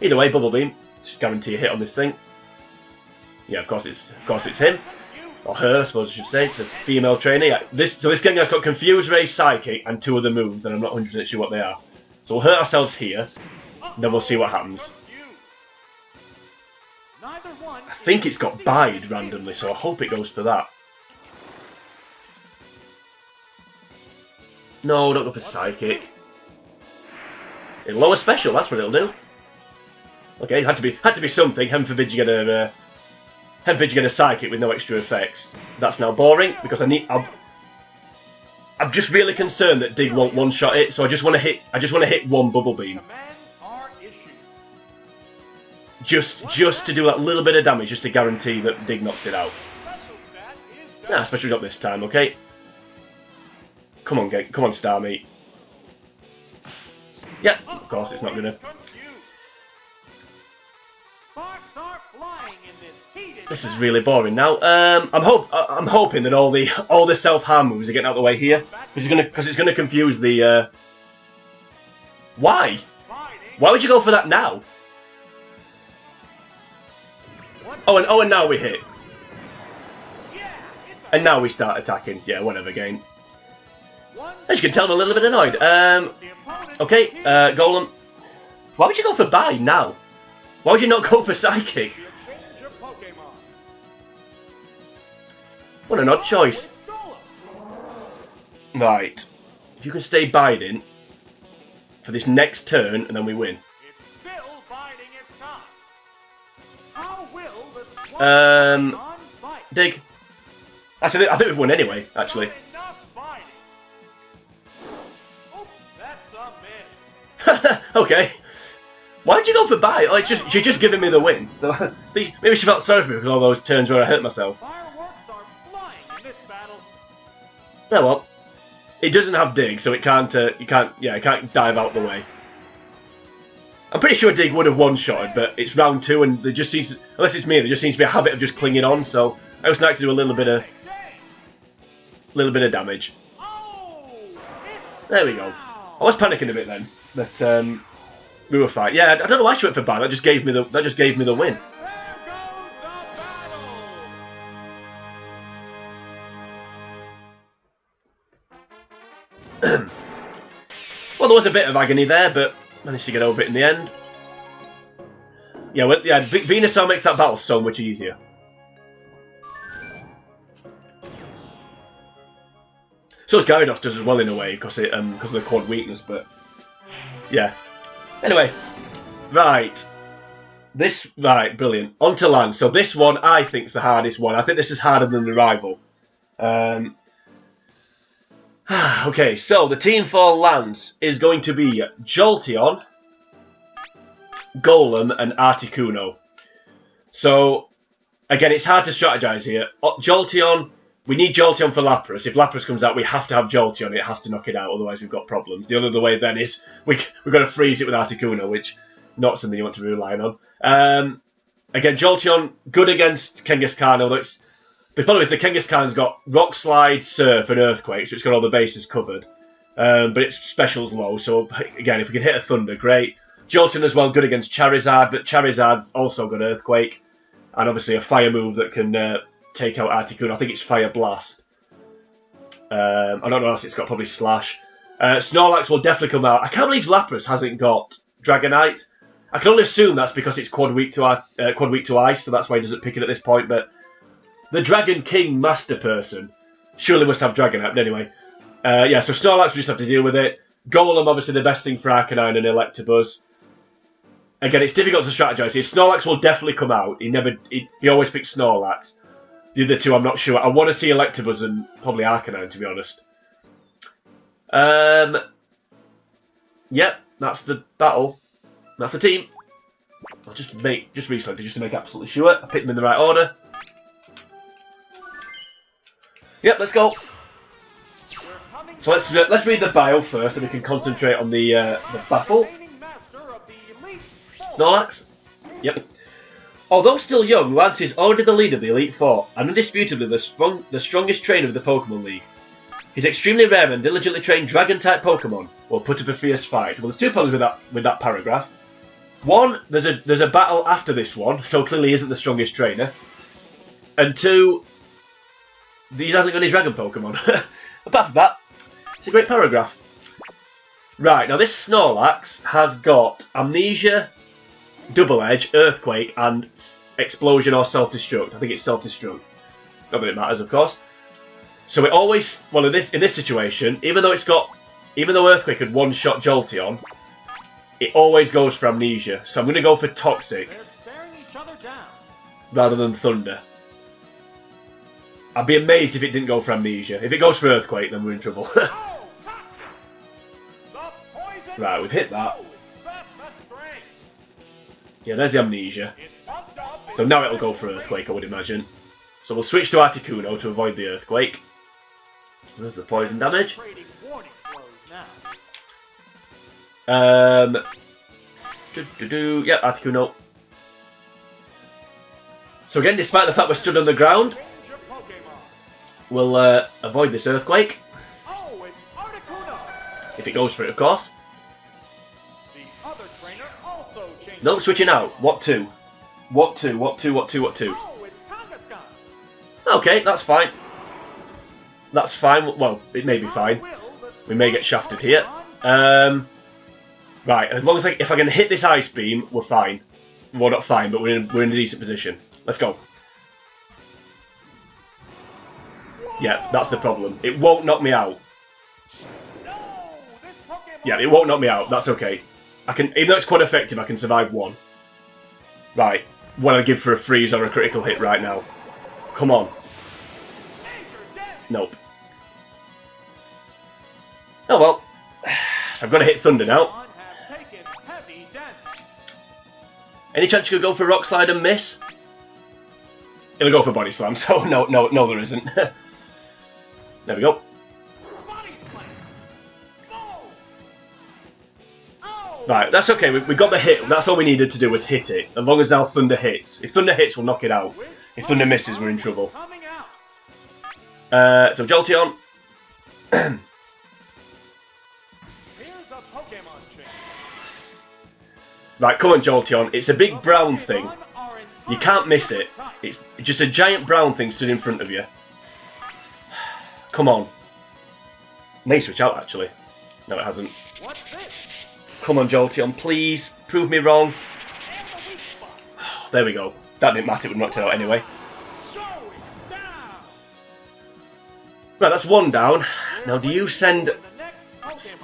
Either way, Bubble Beam. Just guarantee a hit on this thing. Yeah, of course it's him. Or her, I suppose I should say. It's a female trainer. Yeah, this Gengar's got Confuse Ray, Psychic, and 2 other moves, and I'm not 100% sure what they are. So we'll hurt ourselves here, and then we'll see what happens. I think it's got Bide randomly, so I hope it goes for that. No, don't go for Psychic. It'll lower Special, that's what it'll do. Okay, had to be something. Heaven forbid you get a Psychic with no extra effects. That's now boring because I'm just really concerned that Dig won't one-shot it, so I just want to hit one Bubble Beam. Just to do that little bit of damage, just to guarantee that Dig knocks it out. Nah, special drop this time, okay? Come on, Starmie. Yeah, of course it's not gonna. This is really boring now. I'm hoping that all the self-harm moves are getting out of the way here, because it's gonna confuse the. Why? Why would you go for that now? Oh, and now we hit. And now we start attacking. Yeah, whatever, game. As you can tell, I'm a little bit annoyed. Okay, Golem. Why would you go for Bide now? Why would you not go for Psychic? What an odd choice. Right. If you can stay biding for this next turn, and then we win. Dig. Actually, I think we've won anyway, actually. Okay. Why did you go for Bide? Oh, she's just giving me the win. So maybe she felt sorry for me because all those turns where I hurt myself. Yeah, well, it doesn't have Dig, so it can't dive out the way. I'm pretty sure Dig would have one-shotted, but it's round 2, and there just seems, unless it's me, there just seems to be a habit of just clinging on. So I always like to do a little bit of damage. There we go. I was panicking a bit then, but we were fine. Yeah, I don't know why she went for Bide. That just gave me the win. Well, there was a bit of agony there, but managed to get over it in the end. Yeah, well, yeah, Venusaur makes that battle so much easier. So does Gyarados does as well in a way because of the quad weakness, but yeah. Anyway, right, brilliant. On to land. So this one I think is the hardest one. I think this is harder than the rival. Okay, so the team for lands is going to be Jolteon, Golem, and Articuno. So, again, it's hard to strategize here. Jolteon, we need Jolteon for Lapras. If Lapras comes out, we have to have Jolteon. It has to knock it out, otherwise we've got problems. The other way then is we've got to freeze it with Articuno, which not something you want to be relying on. Again, Jolteon, good against Gengar, although it's... The problem is the Gengar's got Rock Slide, Surf, and Earthquake, so it's got all the bases covered. But its special's low, so again, if we can hit a Thunder, great. Jolteon as well, good against Charizard, but Charizard's also got Earthquake. And obviously a Fire move that can take out Articuno. I think it's Fire Blast. I don't know what else it's got, probably Slash. Snorlax will definitely come out. I can't believe Lapras hasn't got Dragonite. I can only assume that's because it's quad weak to Ice, so that's why he doesn't pick it at this point, but... The Dragon King Master person surely must have Dragonite, but anyway. Yeah, so Snorlax, we just have to deal with it. Golem, obviously, the best thing for Arcanine and Electabuzz. Again, it's difficult to strategize here. Snorlax will definitely come out. He always picks Snorlax. The other two, I'm not sure. I want to see Electabuzz and probably Arcanine, to be honest. Yep, that's the battle. That's the team. I'll just reselect it just to make absolutely sure. I picked them in the right order. Yep, let's go. So let's read the bio first, and we can concentrate on the battle. Snorlax. Yep. Although still young, Lance is already the leader of the Elite Four, and indisputably the strongest trainer of the Pokemon League. His extremely rare and diligently trained Dragon-type Pokemon will put up a fierce fight. Well, there's two problems with that paragraph. One, there's a battle after this one, so clearly he isn't the strongest trainer. And two, he hasn't got any Dragon Pokemon. Apart from that, it's a great paragraph. Right, now this Snorlax has got Amnesia, Double Edge, Earthquake, and Explosion or Self-Destruct. I think it's Self-Destruct. Not that it matters, of course. So it always, well, in this situation, even though Earthquake had one-shot Jolteon, it always goes for Amnesia. So I'm going to go for Toxic rather than Thunder. I'd be amazed if it didn't go for Amnesia. If it goes for Earthquake, then we're in trouble. Right, we've hit that. Yeah, there's the Amnesia. So now it'll go for Earthquake, I would imagine. So we'll switch to Articuno to avoid the Earthquake. There's the poison damage. Yep, Articuno. So again, despite the fact we're stood on the ground, we'll avoid this Earthquake. If it goes for it, of course. No, switching out. What two? What two? What two? What two? What two? Okay, that's fine. That's fine. Well, it may be fine. We may get shafted here. Right, as long as if I can hit this Ice Beam, we're fine. Well, not fine, but we're in a decent position. Let's go. Yeah, that's the problem. It won't knock me out. Yeah, it won't knock me out. That's okay. Even though it's quite effective, I can survive one. Right. What I give for a freeze or a critical hit right now. Come on. Nope. Oh well. So I've got to hit Thunder now. Any chance you could go for Rock Slide and miss? It'll go for Body Slam, so no there isn't. There we go. Right, that's okay, we got the hit. That's all we needed to do was hit it. As long as now Thunder hits. If Thunder hits, we'll knock it out. If Thunder misses, we're in trouble. So Jolteon. Right, come on Jolteon. It's a big brown thing. You can't miss it. It's just a giant brown thing stood in front of you. Come on. May switch out, actually. No, it hasn't. Come on, Jolteon, please. Prove me wrong. There we go. That didn't matter, it would knocked it out anyway. Right, that's one down. Now, do you send...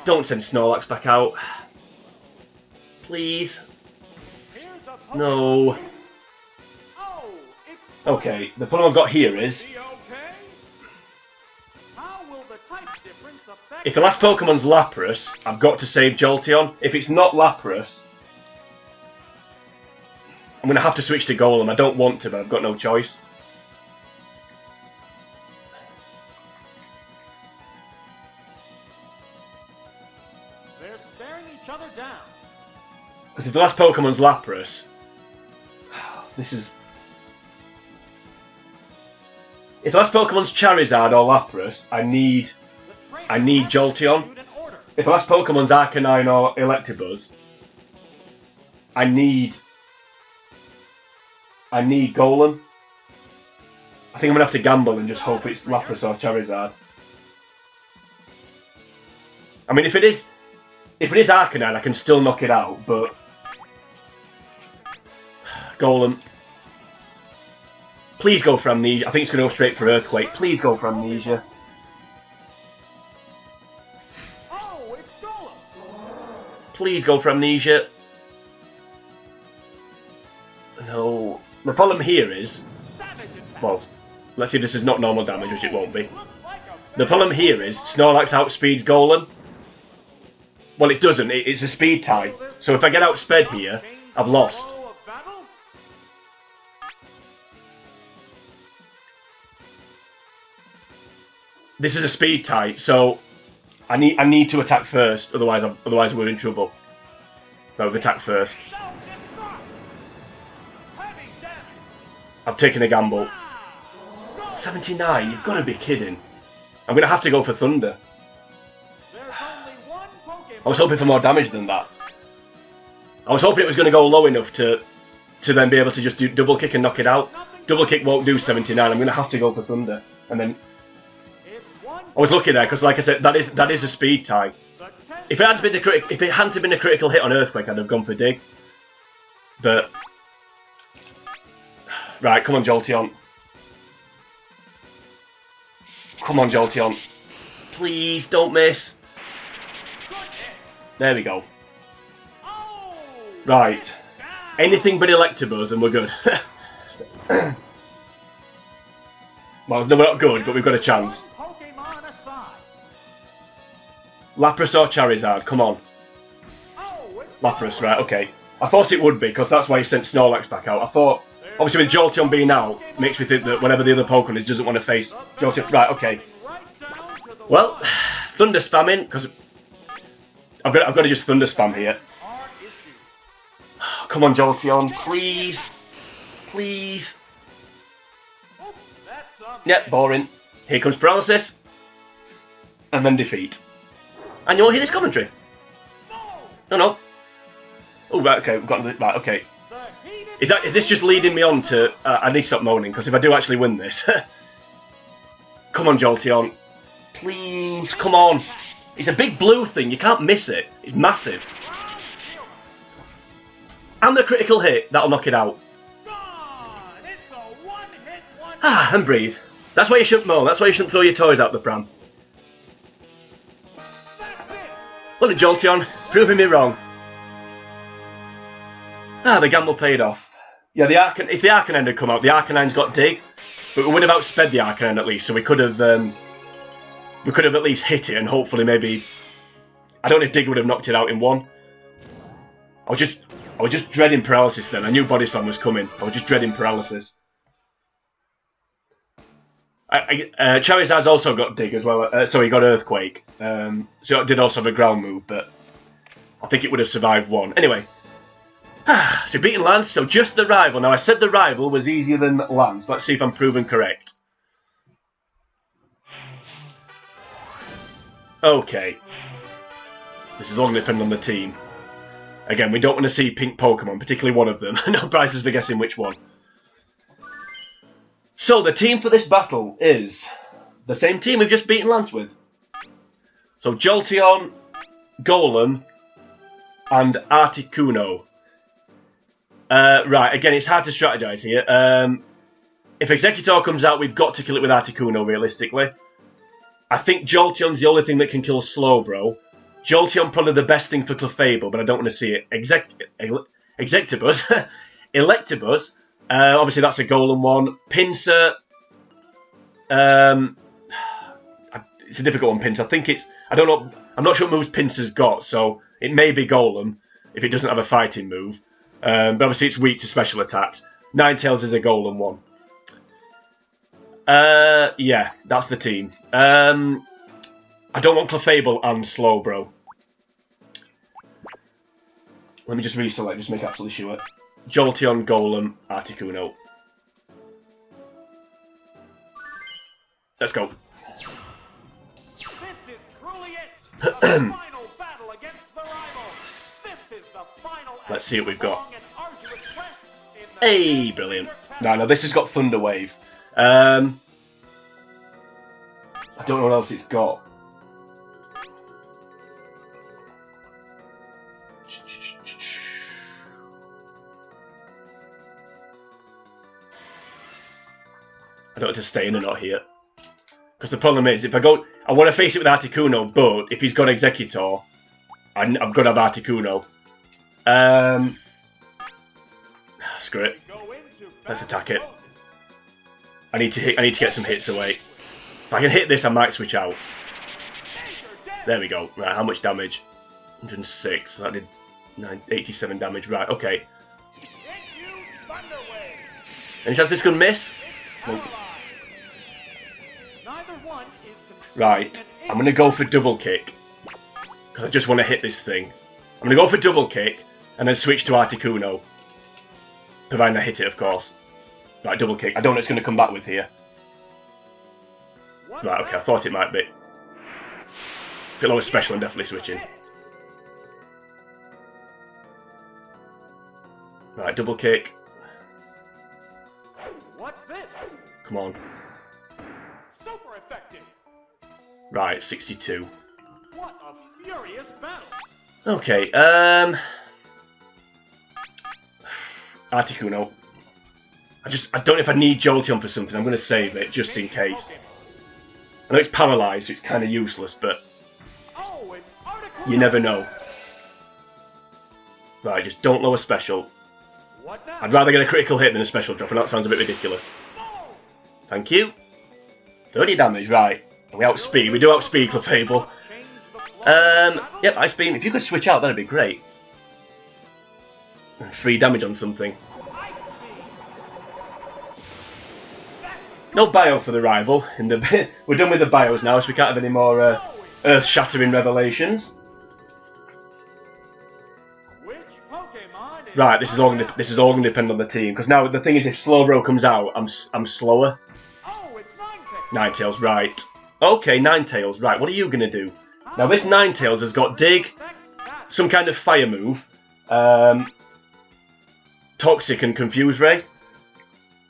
Don't send Snorlax back out. Please. No. Okay, the problem I've got here is... If the last Pokemon's Lapras, I've got to save Jolteon. If it's not Lapras, I'm going to have to switch to Golem. I don't want to, but I've got no choice. They're staring each other down. Because if the last Pokemon's Lapras, this is... If the last Pokemon's Charizard or Lapras, I need Jolteon. If the last Pokemon's Arcanine or Electabuzz, I need Golem. I think I'm gonna have to gamble and just hope it's Lapras or Charizard. I mean, if it is Arcanine, I can still knock it out, but Golem. Please go for Amnesia. I think it's going to go straight for Earthquake. Please go for Amnesia. Oh, it's Golem. Please go for Amnesia. No. The problem here is... Well, let's see if this is not normal damage, which it won't be. The problem here is Snorlax outspeeds Golem. Well, it doesn't. It's a speed tie. So if I get outsped here, I've lost. This is a speed tie, so I need to attack first. Otherwise we're in trouble. No, we've attacked first. I've taken a gamble. 79. You've got to be kidding. I'm going to have to go for Thunder. I was hoping for more damage than that. I was hoping it was going to go low enough to then be able to just do double kick and knock it out. Double kick won't do 79. I'm going to have to go for Thunder. And then I was lucky there because, like I said, that is a speed tie. If it hadn't been a critical hit on Earthquake, I'd have gone for Dig. But right, come on, Jolteon. Come on, Jolteon. Please don't miss. There we go. Right. Anything but Electabuzz and we're good. Well, no, we're not good, but we've got a chance. Lapras or Charizard, come on. Lapras, right, okay. I thought it would be, because that's why he sent Snorlax back out. I thought, obviously with Jolteon being out, makes me think that whenever the other Pokemon is, doesn't want to face Jolteon. Right, okay. Well, Thunder spamming, because I've got to just Thunder spam here. Come on, Jolteon, please. Please. Yep, boring. Here comes Paralysis. And then Defeat. And you won't hear this commentary. No. Oh, right, okay, we've got right, okay. Is this just leading me on to... I need to stop moaning, because if I do actually win this... Come on, Jolteon. Please, come on. It's a big blue thing, you can't miss it. It's massive. And the critical hit, that'll knock it out. And breathe. That's why you shouldn't moan, that's why you shouldn't throw your toys out the pram. Well, Jolteon, proving me wrong. The gamble paid off. Yeah, if the Arcanine had come out, the Arcanine's got Dig, but we would have outsped the Arcanine at least, so we could have at least hit it and hopefully maybe... I don't know if Dig would have knocked it out in one. I was just dreading Paralysis then. I knew Body Slam was coming. I was just dreading Paralysis. Charizard's also got Dig as well. So he got Earthquake. So it did also have a ground move, but I think it would have survived one. Anyway. So beating Lance, so just the rival. Now I said the rival was easier than Lance. Let's see if I'm proven correct. Okay. This is all going to depend on the team. Again, we don't want to see pink Pokemon, particularly one of them. No prizes for guessing which one. So the team for this battle is the same team we've just beaten Lance with. So Jolteon, Golem, and Articuno. Right, again, it's hard to strategize here. If Executor comes out, we've got to kill it with Articuno, realistically. I think Jolteon's the only thing that can kill Slowbro. Jolteon probably the best thing for Clefable, but I don't want to see it. Electabuzz. Electabuzz. Obviously, that's a Golem one. Pinsir. It's a difficult one, Pinsir. I think it's... I don't know. I'm not sure what moves Pinsir's got, so it may be Golem if it doesn't have a fighting move. But obviously, it's weak to special attacks. Ninetales is a Golem one. Yeah, that's the team. I don't want Clefable and Slowbro. Let me just reselect, just make absolutely sure. Jolteon, Golem, Articuno. Let's go. This is truly it. The final battle against the rival. This is the final. Let's see what we've got. Hey, brilliant. No, this has got Thunder Wave. I don't know what else it's got. I don't know to stay in or not here. Because the problem is, if I go... I want to face it with Articuno, but if he's got Executor, I'm gonna have Articuno. Screw it. Let's attack it. I need to get some hits away. If I can hit this, I might switch out. There we go. Right, how much damage? 106. So that did 87 damage. Right, okay. Any chance this can miss? Nope. Right, I'm going to go for double kick. Because I just want to hit this thing. I'm going to go for double kick and then switch to Articuno. Providing I hit it, of course. Right, double kick. I don't know what it's going to come back with here. Right, okay, I thought it might be. If it lowers special, I'm definitely switching. Right, double kick. Come on. Super effective. Right, 62. What a furious battle. Okay, Articuno. I don't know if I need Jolteon for something. I'm going to save it just in case. I know it's paralysed, so it's kind of useless, but you never know. Right, just don't lower special. I'd rather get a critical hit than a special drop, and that sounds a bit ridiculous. Thank you. 30 damage, right. We outspeed. We do outspeed for Fable. Yep, Ice Beam. If you could switch out, that'd be great. 3 damage on something. No bio for the rival. We're done with the bios now, so we can't have any more earth-shattering revelations. Right, this is all going to depend on the team. Because now the thing is, if Slowbro comes out, I'm slower. Ninetales, right. Okay, Ninetales, right. What are you going to do? Now this Ninetales has got Dig, some kind of fire move, Toxic and Confuse Ray.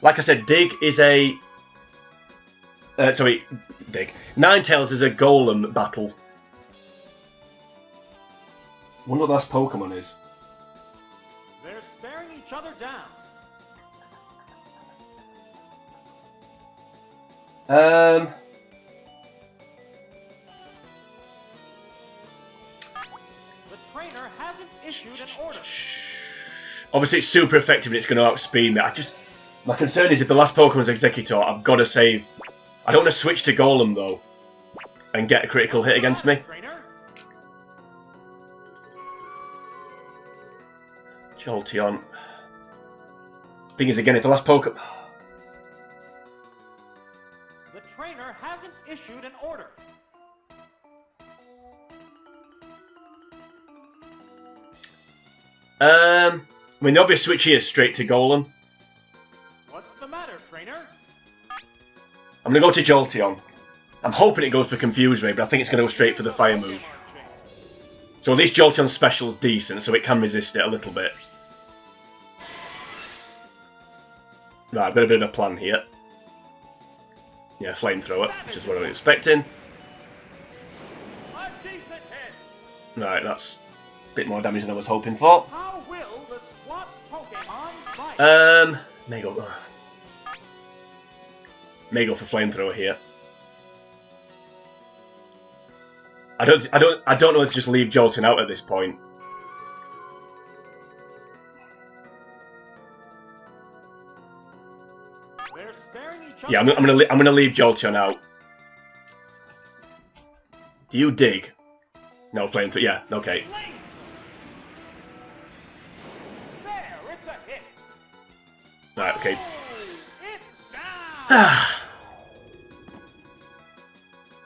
Like I said, Dig is a... Dig. Ninetales is a Golem battle. I wonder what the last Pokemon is. They're staring each other down. The trainer hasn't issued an order. Obviously, it's super effective and it's going to outspeed me. My concern is if the last Pokemon's Executor, I've got to save. I don't want to switch to Golem though, and get a critical hit against me. Jolteon. Thing is, again, if the last Pokemon. The trainer hasn't issued an order. I mean, the obvious switch here is straight to Golem. What's the matter, trainer? I'm going to go to Jolteon. I'm hoping it goes for Confuse Ray, but I think it's going to go straight for the fire move. So at least Jolteon's special is decent, so it can resist it a little bit. Right, I've got a bit of a plan here. Yeah, Flamethrower, which is what I was expecting. Right, that's a bit more damage than I was hoping for. How will the SWAT Pokemon fight? May go for Flamethrower here. I don't know whether to just leave Jolteon out at this point. Yeah, I'm gonna leave Jolteon out. Do you dig? No, Flamethrower. Yeah, okay. Right, okay.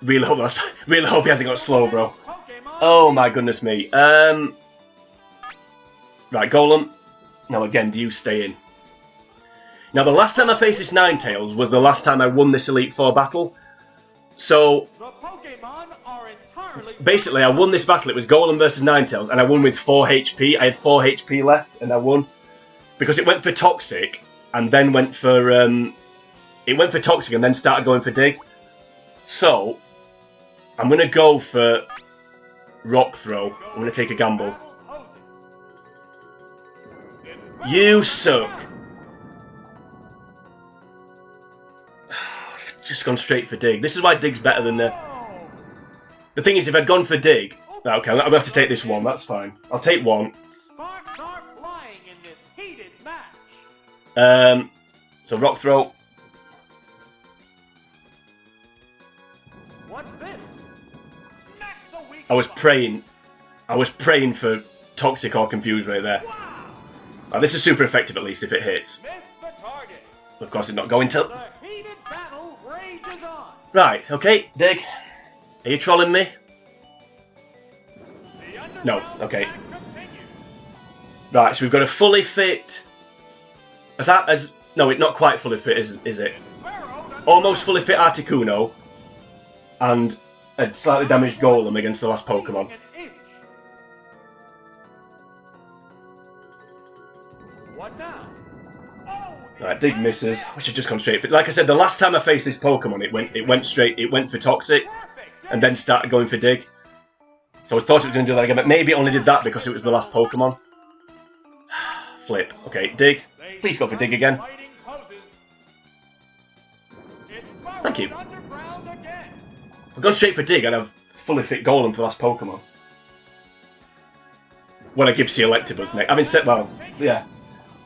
Really hope he hasn't got Slowbro. Oh my goodness me. Right, Golem. Now again, do you stay in? Now the last time I faced this Ninetales was the last time I won this Elite Four battle. So basically I won this battle, it was Golem versus Ninetales, and I won with 4 HP. I had 4 HP left and I won. Because it went for Toxic and then went for Toxic and then started going for Dig. So I'm gonna go for Rock Throw. I'm gonna take a gamble. You suck. Just gone straight for Dig. This is why Dig's better than the thing is, if I'd gone for Dig, Right, okay, I'm going to have to take this one. That's fine. I'll take one. Sparks are flying in this heated match. So Rock Throw. What's this? Next a week. I was praying for Toxic or Confuse right there. Wow. This is super effective at least if it hits. Missed the target. Of course, it's not going to. The heated battle rages on. Right, okay, Dig. Are you trolling me? The No, underground okay. attack continues. Right, so we've got a fully fit. No, it's not quite fully fit, is it? It's burrowed under Almost fully fit Articuno, and a slightly damaged Golem against the last Pokemon. an inch. What now? Oh, the Right, Dig misses. I should just gone straight for. Like I said, the last time I faced this Pokemon, it went for Toxic, perfect. and then started going for Dig. So I thought it was going to do that again, but maybe it only did that because it was the last Pokemon. Flip. Okay, Dig. Please go for Dig again. Fighting poses. It's burrowed Thank you. underground again. I've gone straight for Dig and I've fully fit Golem for the last Pokemon. When I give Electabuzz next. Having said, well, yeah.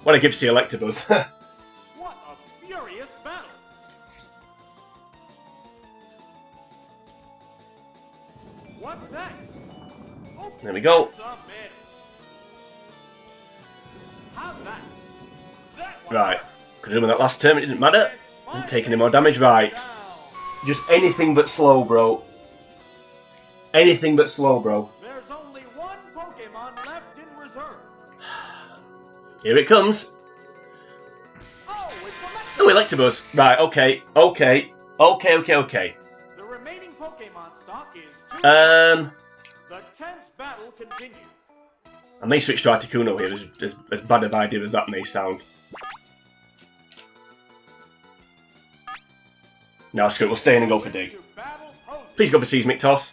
When I give Electabuzz. What a furious battle. What's that? Oh, There we go. that's a miss. How's that? That one Right. hurt. Could have done that last turn, it didn't matter. I'm taking any more damage. Right. Down. Just anything but slow, bro. Anything but slow, bro. There's only one Pokemon left in reserve. Here it comes. Oh, it's Oh, Electabuzz. Electabuzz. Right, okay. Okay. The remaining Pokemon stock is two. Um, The tense battle continues. I may switch to Articuno here, as bad of an idea as that may sound. No, screw it, we'll stay in and go for Dig. To battle poses. Please go for Seismic Toss.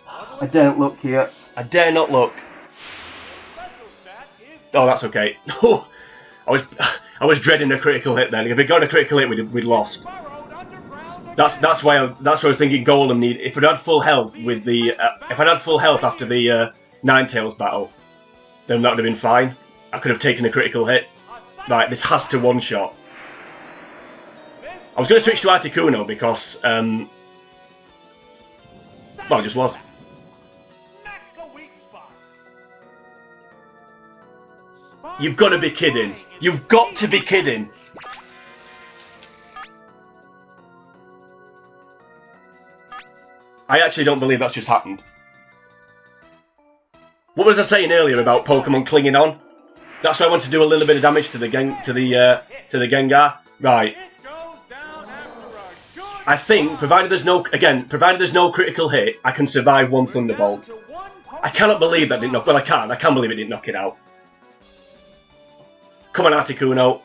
Level I daren't look here. I dare not look. special stat is Oh, that's okay. I was dreading a critical hit then. If it got a critical hit, we'd lost. burrowed underground again. That's why I was thinking Golem need. If I'd had full health with the if I'd had full health after the Ninetales battle, then that would have been fine. I could have taken a critical hit. Right, this has to one shot. I was going to switch to Articuno because well, it just was. Next a weak spot. You've got to be kidding. You've got to be kidding. I actually don't believe that's just happened. What was I saying earlier about Pokemon clinging on? That's why I want to do a little bit of damage to the Gengar. Right. It goes down after a good I think, provided there's no critical hit, I can survive one Thunderbolt. to one I cannot believe that didn't knock. Well, I can. I can believe it didn't knock it out. Come on, Articuno.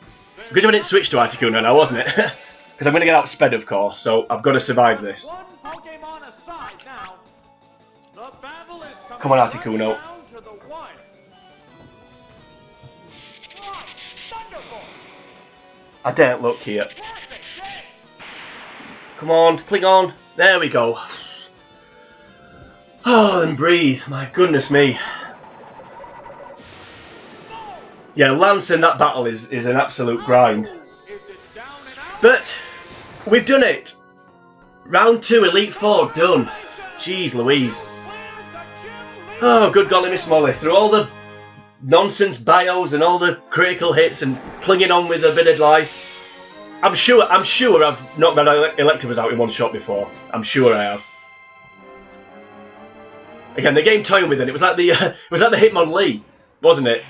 Because I didn't switch to Articuno now, wasn't it? Because I'm going to get outsped, of course, so I've got to survive this. One Pokemon aside now. The battle is coming Come on, right Articuno. down to the wire. Right, Thunderbolt. I daren't look here. Perfect day. Come on, cling on. There we go. Oh, and breathe. My goodness me. Yeah, lancing that battle is an absolute grind. Is it down and out? But we've done it. Round 2, Elite 4, done. Jeez Louise. Oh, good golly, Miss Molly. Through all the nonsense bios and all the critical hits and clinging on with a bit of life. I'm sure I've knocked that Electabuzz out in one shot before. I'm sure I have. Again, the game toying with it. It was like the Hitmonlee, wasn't it?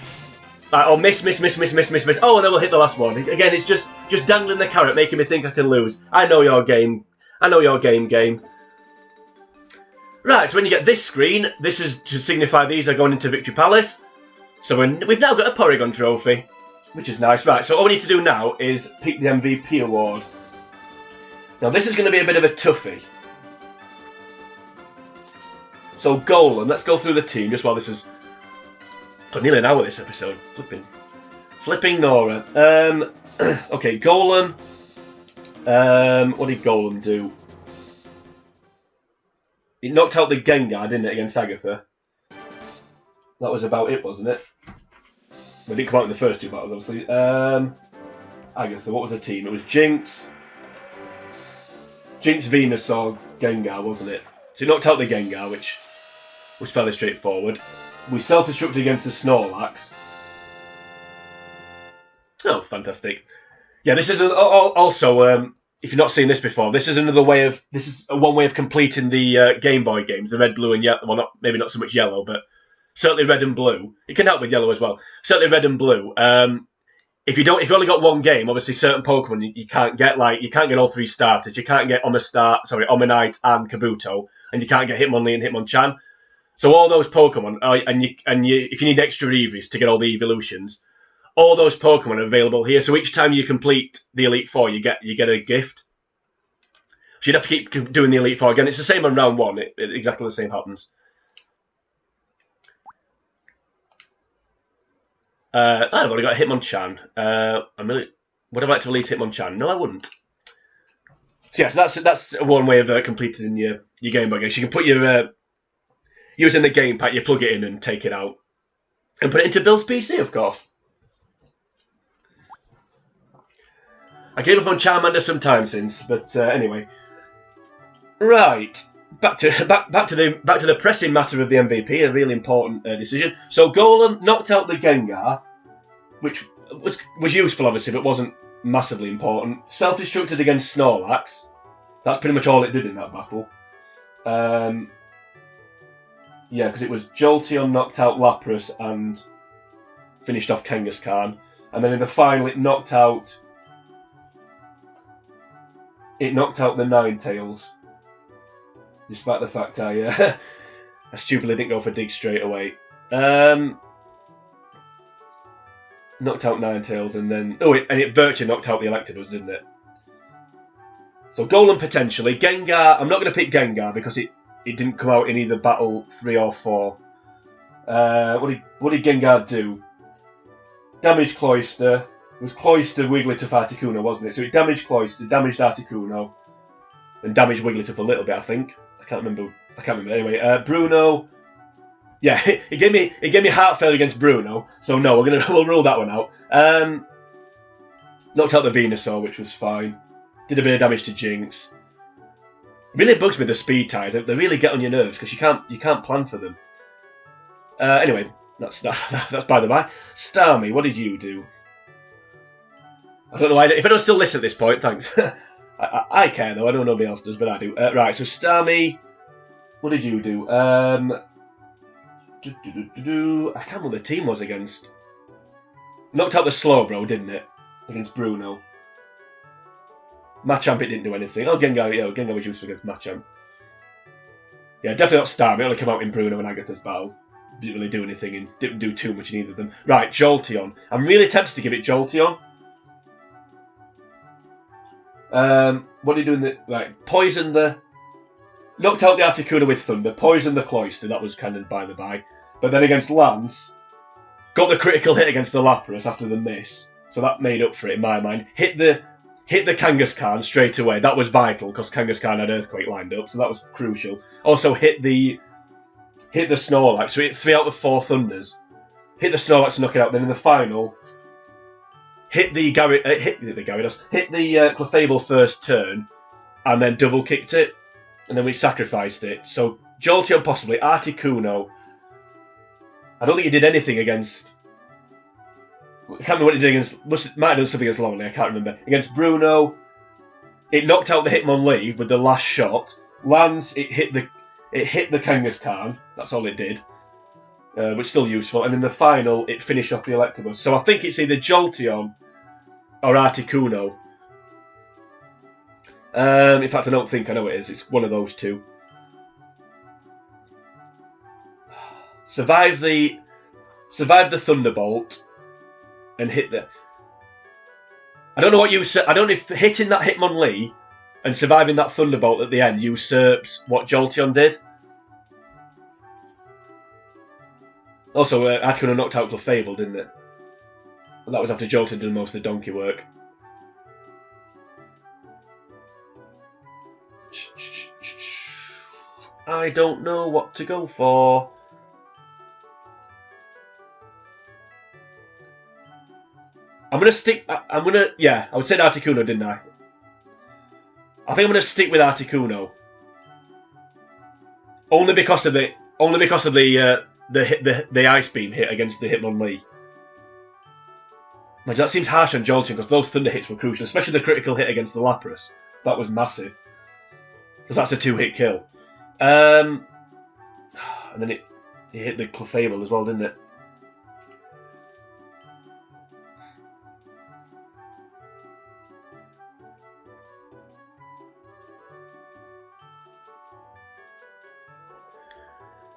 Like, oh, miss. Oh, and then we'll hit the last one. Again, it's just dangling the carrot, making me think I can lose. I know your game. Game. Right, so when you get this screen, this is to signify these are going into Victory Palace. So we've now got a Porygon trophy, which is nice. Right, so all we need to do now is pick the MVP award. Now, this is going to be a bit of a toughie. So, Golem, let's go through the team just while this is... For nearly an hour this episode. Flipping Nora. Okay, Golem. What did Golem do? It knocked out the Gengar, didn't it, against Agatha? That was about it, wasn't it? We didn't come out in the first 2 battles, obviously. Agatha, what was her team? It was Jinx, Venusaur, Gengar, wasn't it? So it knocked out the Gengar, which was fairly straightforward. We self-destructed against the Snorlax. Oh, fantastic. Yeah, this is also, if you've not seen this before, this is another way of, this is one way of completing the Game Boy games, the red, blue and yellow, well, maybe not so much yellow, but certainly red and blue. It can help with yellow as well. Certainly red and blue. If you've only got one game, obviously certain Pokemon you can't get, like you can't get all 3 starters. You can't get Omanite and Kabuto, and you can't get Hitmonlee and Hitmonchan. So all those Pokemon, if you need extra Eevees to get all the evolutions, all those Pokemon are available here. So each time you complete the Elite Four, you get a gift. So you'd have to keep doing the Elite Four again. It's the same on round 1. Exactly the same happens. I've already got Hitmonchan. Would I like to release Hitmonchan? No, I wouldn't. So yeah, so that's one way of completing your Game Boy games. You can put your using the game pack, you plug it in and take it out, and put it into Bill's PC, of course. I gave up on Charmander some time since, but anyway, right. Back to the pressing matter of the MVP, a really important decision. So Golem knocked out the Gengar, which was useful obviously, but wasn't massively important. Self-destructed against Snorlax. That's pretty much all it did in that battle. Yeah, because it was Jolteon knocked out Lapras and finished off Kangaskhan, and then in the final it knocked out the Ninetales. Despite the fact I stupidly didn't go for Dig straight away. Knocked out Ninetales and then... Oh, it virtually knocked out the Electabuzz, didn't it? So Golem potentially. Gengar... I'm not going to pick Gengar because it didn't come out in either Battle 3 or 4. What did Gengar do? Damaged Cloyster. It was Cloyster, Wigglytuff, Articuno, wasn't it? So it damaged Cloyster, damaged Articuno, and damaged Wigglytuff a little bit, I think. I can't remember. Anyway, Bruno. Yeah, it gave me heart failure against Bruno. So no, we'll rule that one out. Knocked out the Venusaur, which was fine. Did a bit of damage to Jinx. It really bugs me, the speed ties. They really get on your nerves because you can't plan for them. Anyway, that's by the by. Starmie, what did you do? I don't know. If I don't still listen at this point, thanks. I care though. I don't know nobody else does, but I do. Right. So Starmie, what did you do? I can't remember what the team was against. Knocked out the Slowbro, didn't it? Against Bruno. Machamp, it didn't do anything. Oh, Gengar, yeah, Gengar was useful against Machamp. Yeah, definitely not Starmie. It only came out in Bruno and Agatha's battle. Didn't really do anything and didn't do too much in either of them. Right, Jolteon. I'm really tempted to give it Jolteon. What are you doing? Right, poison the... Knocked out the Articuno with Thunder, poisoned the Cloyster, that was kind of by the by. But then against Lance, got the critical hit against the Lapras after the miss. So that made up for it in my mind. Hit the Kangaskhan straight away, that was vital because Kangaskhan had Earthquake lined up, so that was crucial. Also hit the Snorlax, so hit 3 out of 4 Thunders. Hit the Snorlax to knock it out, then in the final... Hit the Clefable first turn, and then double kicked it, and then we sacrificed it. So Jolteon possibly, Articuno. I don't think he did anything against. I can't remember what he did against. Might have done something against Lorelei. I can't remember. Against Bruno, it knocked out the Hitmonlee with the last shot. Lance, it hit the Kangaskhan. That's all it did. Which is still useful, and in the final, it finished off the Electabuzz. So I think it's either Jolteon or Articuno. In fact, I don't think I know it is. It's one of those two. Survive the Thunderbolt and hit the... I don't know what you said. I don't know if hitting that Hitmonlee and surviving that Thunderbolt at the end usurps what Jolteon did. Also, Articuno knocked out Clefable, didn't it? And that was after Jolteon did most of the donkey work. I don't know what to go for. I'm gonna stick. Yeah, I would say Articuno, didn't I? I think I'm gonna stick with Articuno. Only because of the ice beam hit against the Hitmonlee. Like, that seems harsh on Jolteon because those thunder hits were crucial, especially the critical hit against the Lapras. That was massive. Because that's a 2-hit kill. And then it hit the Clefable as well, didn't it?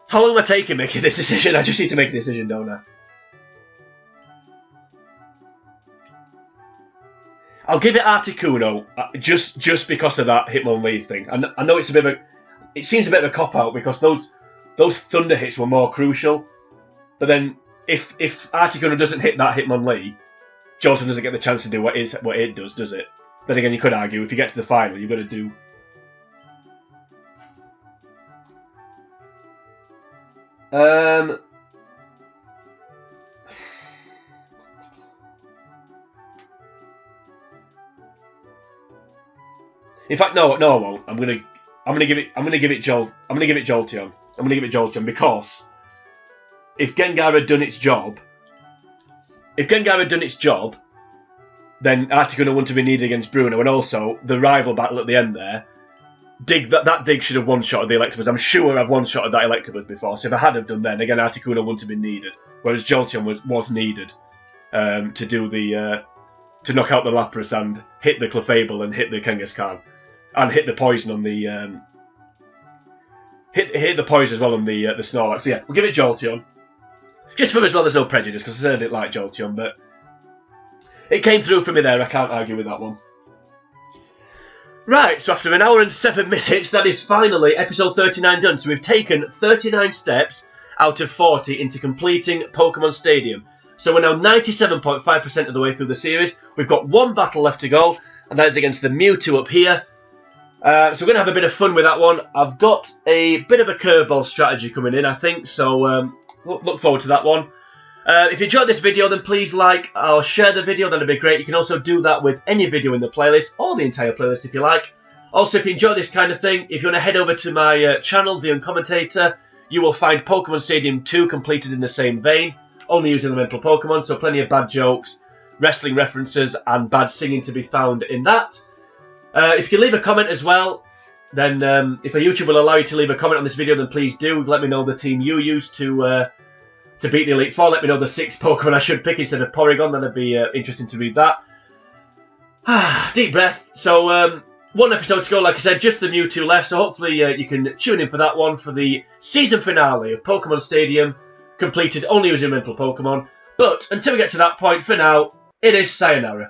How long am I taking making this decision? I just need to make a decision, don't I? I'll give it Articuno just because of that Hitmonlee thing. I know it's a bit of a, it seems a bit of a cop out because those thunder hits were more crucial. But then if Articuno doesn't hit that Hitmonlee, Jolteon doesn't get the chance to do what it does it? Then again, you could argue if you get to the final, you've got to do. In fact, no, I won't. I'm gonna give it Jolteon. I'm gonna give it Jolteon because if Gengar had done its job, then Articuno wouldn't have been needed against Bruno, and also the rival battle at the end there. That dig should have one-shotted the Electabuzz. I'm sure I've one-shotted that Electabuzz before, so if I had have done then, again, Articuno wouldn't have been needed, whereas Jolteon was needed to do the to knock out the Lapras and hit the Clefable and hit the Kangaskhan and hit the poison on the hit the poison as well on the Snorlax. So yeah, we'll give it Jolteon. Just for as well, there's no prejudice because I said I didn't like Jolteon, but it came through for me there. I can't argue with that one. Right, so after 1 hour and 7 minutes, that is finally episode 39 done. So we've taken 39 steps out of 40 into completing Pokemon Stadium. So we're now 97.5% of the way through the series. We've got one battle left to go, and that is against the Mewtwo up here. So we're going to have a bit of fun with that one. I've got a bit of a curveball strategy coming in, I think, so look forward to that one. If you enjoyed this video, then please like or share the video. That'd be great. You can also do that with any video in the playlist, or the entire playlist if you like. Also, if you enjoy this kind of thing, if you want to head over to my channel, The Uncommentator, you will find Pokemon Stadium 2 completed in the same vein, only using elemental Pokemon, so plenty of bad jokes, wrestling references, and bad singing to be found in that. If you can leave a comment as well, then if a YouTube will allow you to leave a comment on this video, then please do. Let me know the team you used to beat the Elite Four. Let me know the 6 Pokemon I should pick instead of Porygon. That'd be interesting to read that. Deep breath. So, one episode to go, like I said, just the Mewtwo left. So hopefully you can tune in for that one for the season finale of Pokemon Stadium, completed only using mental Pokemon. But until we get to that point, for now, it is sayonara.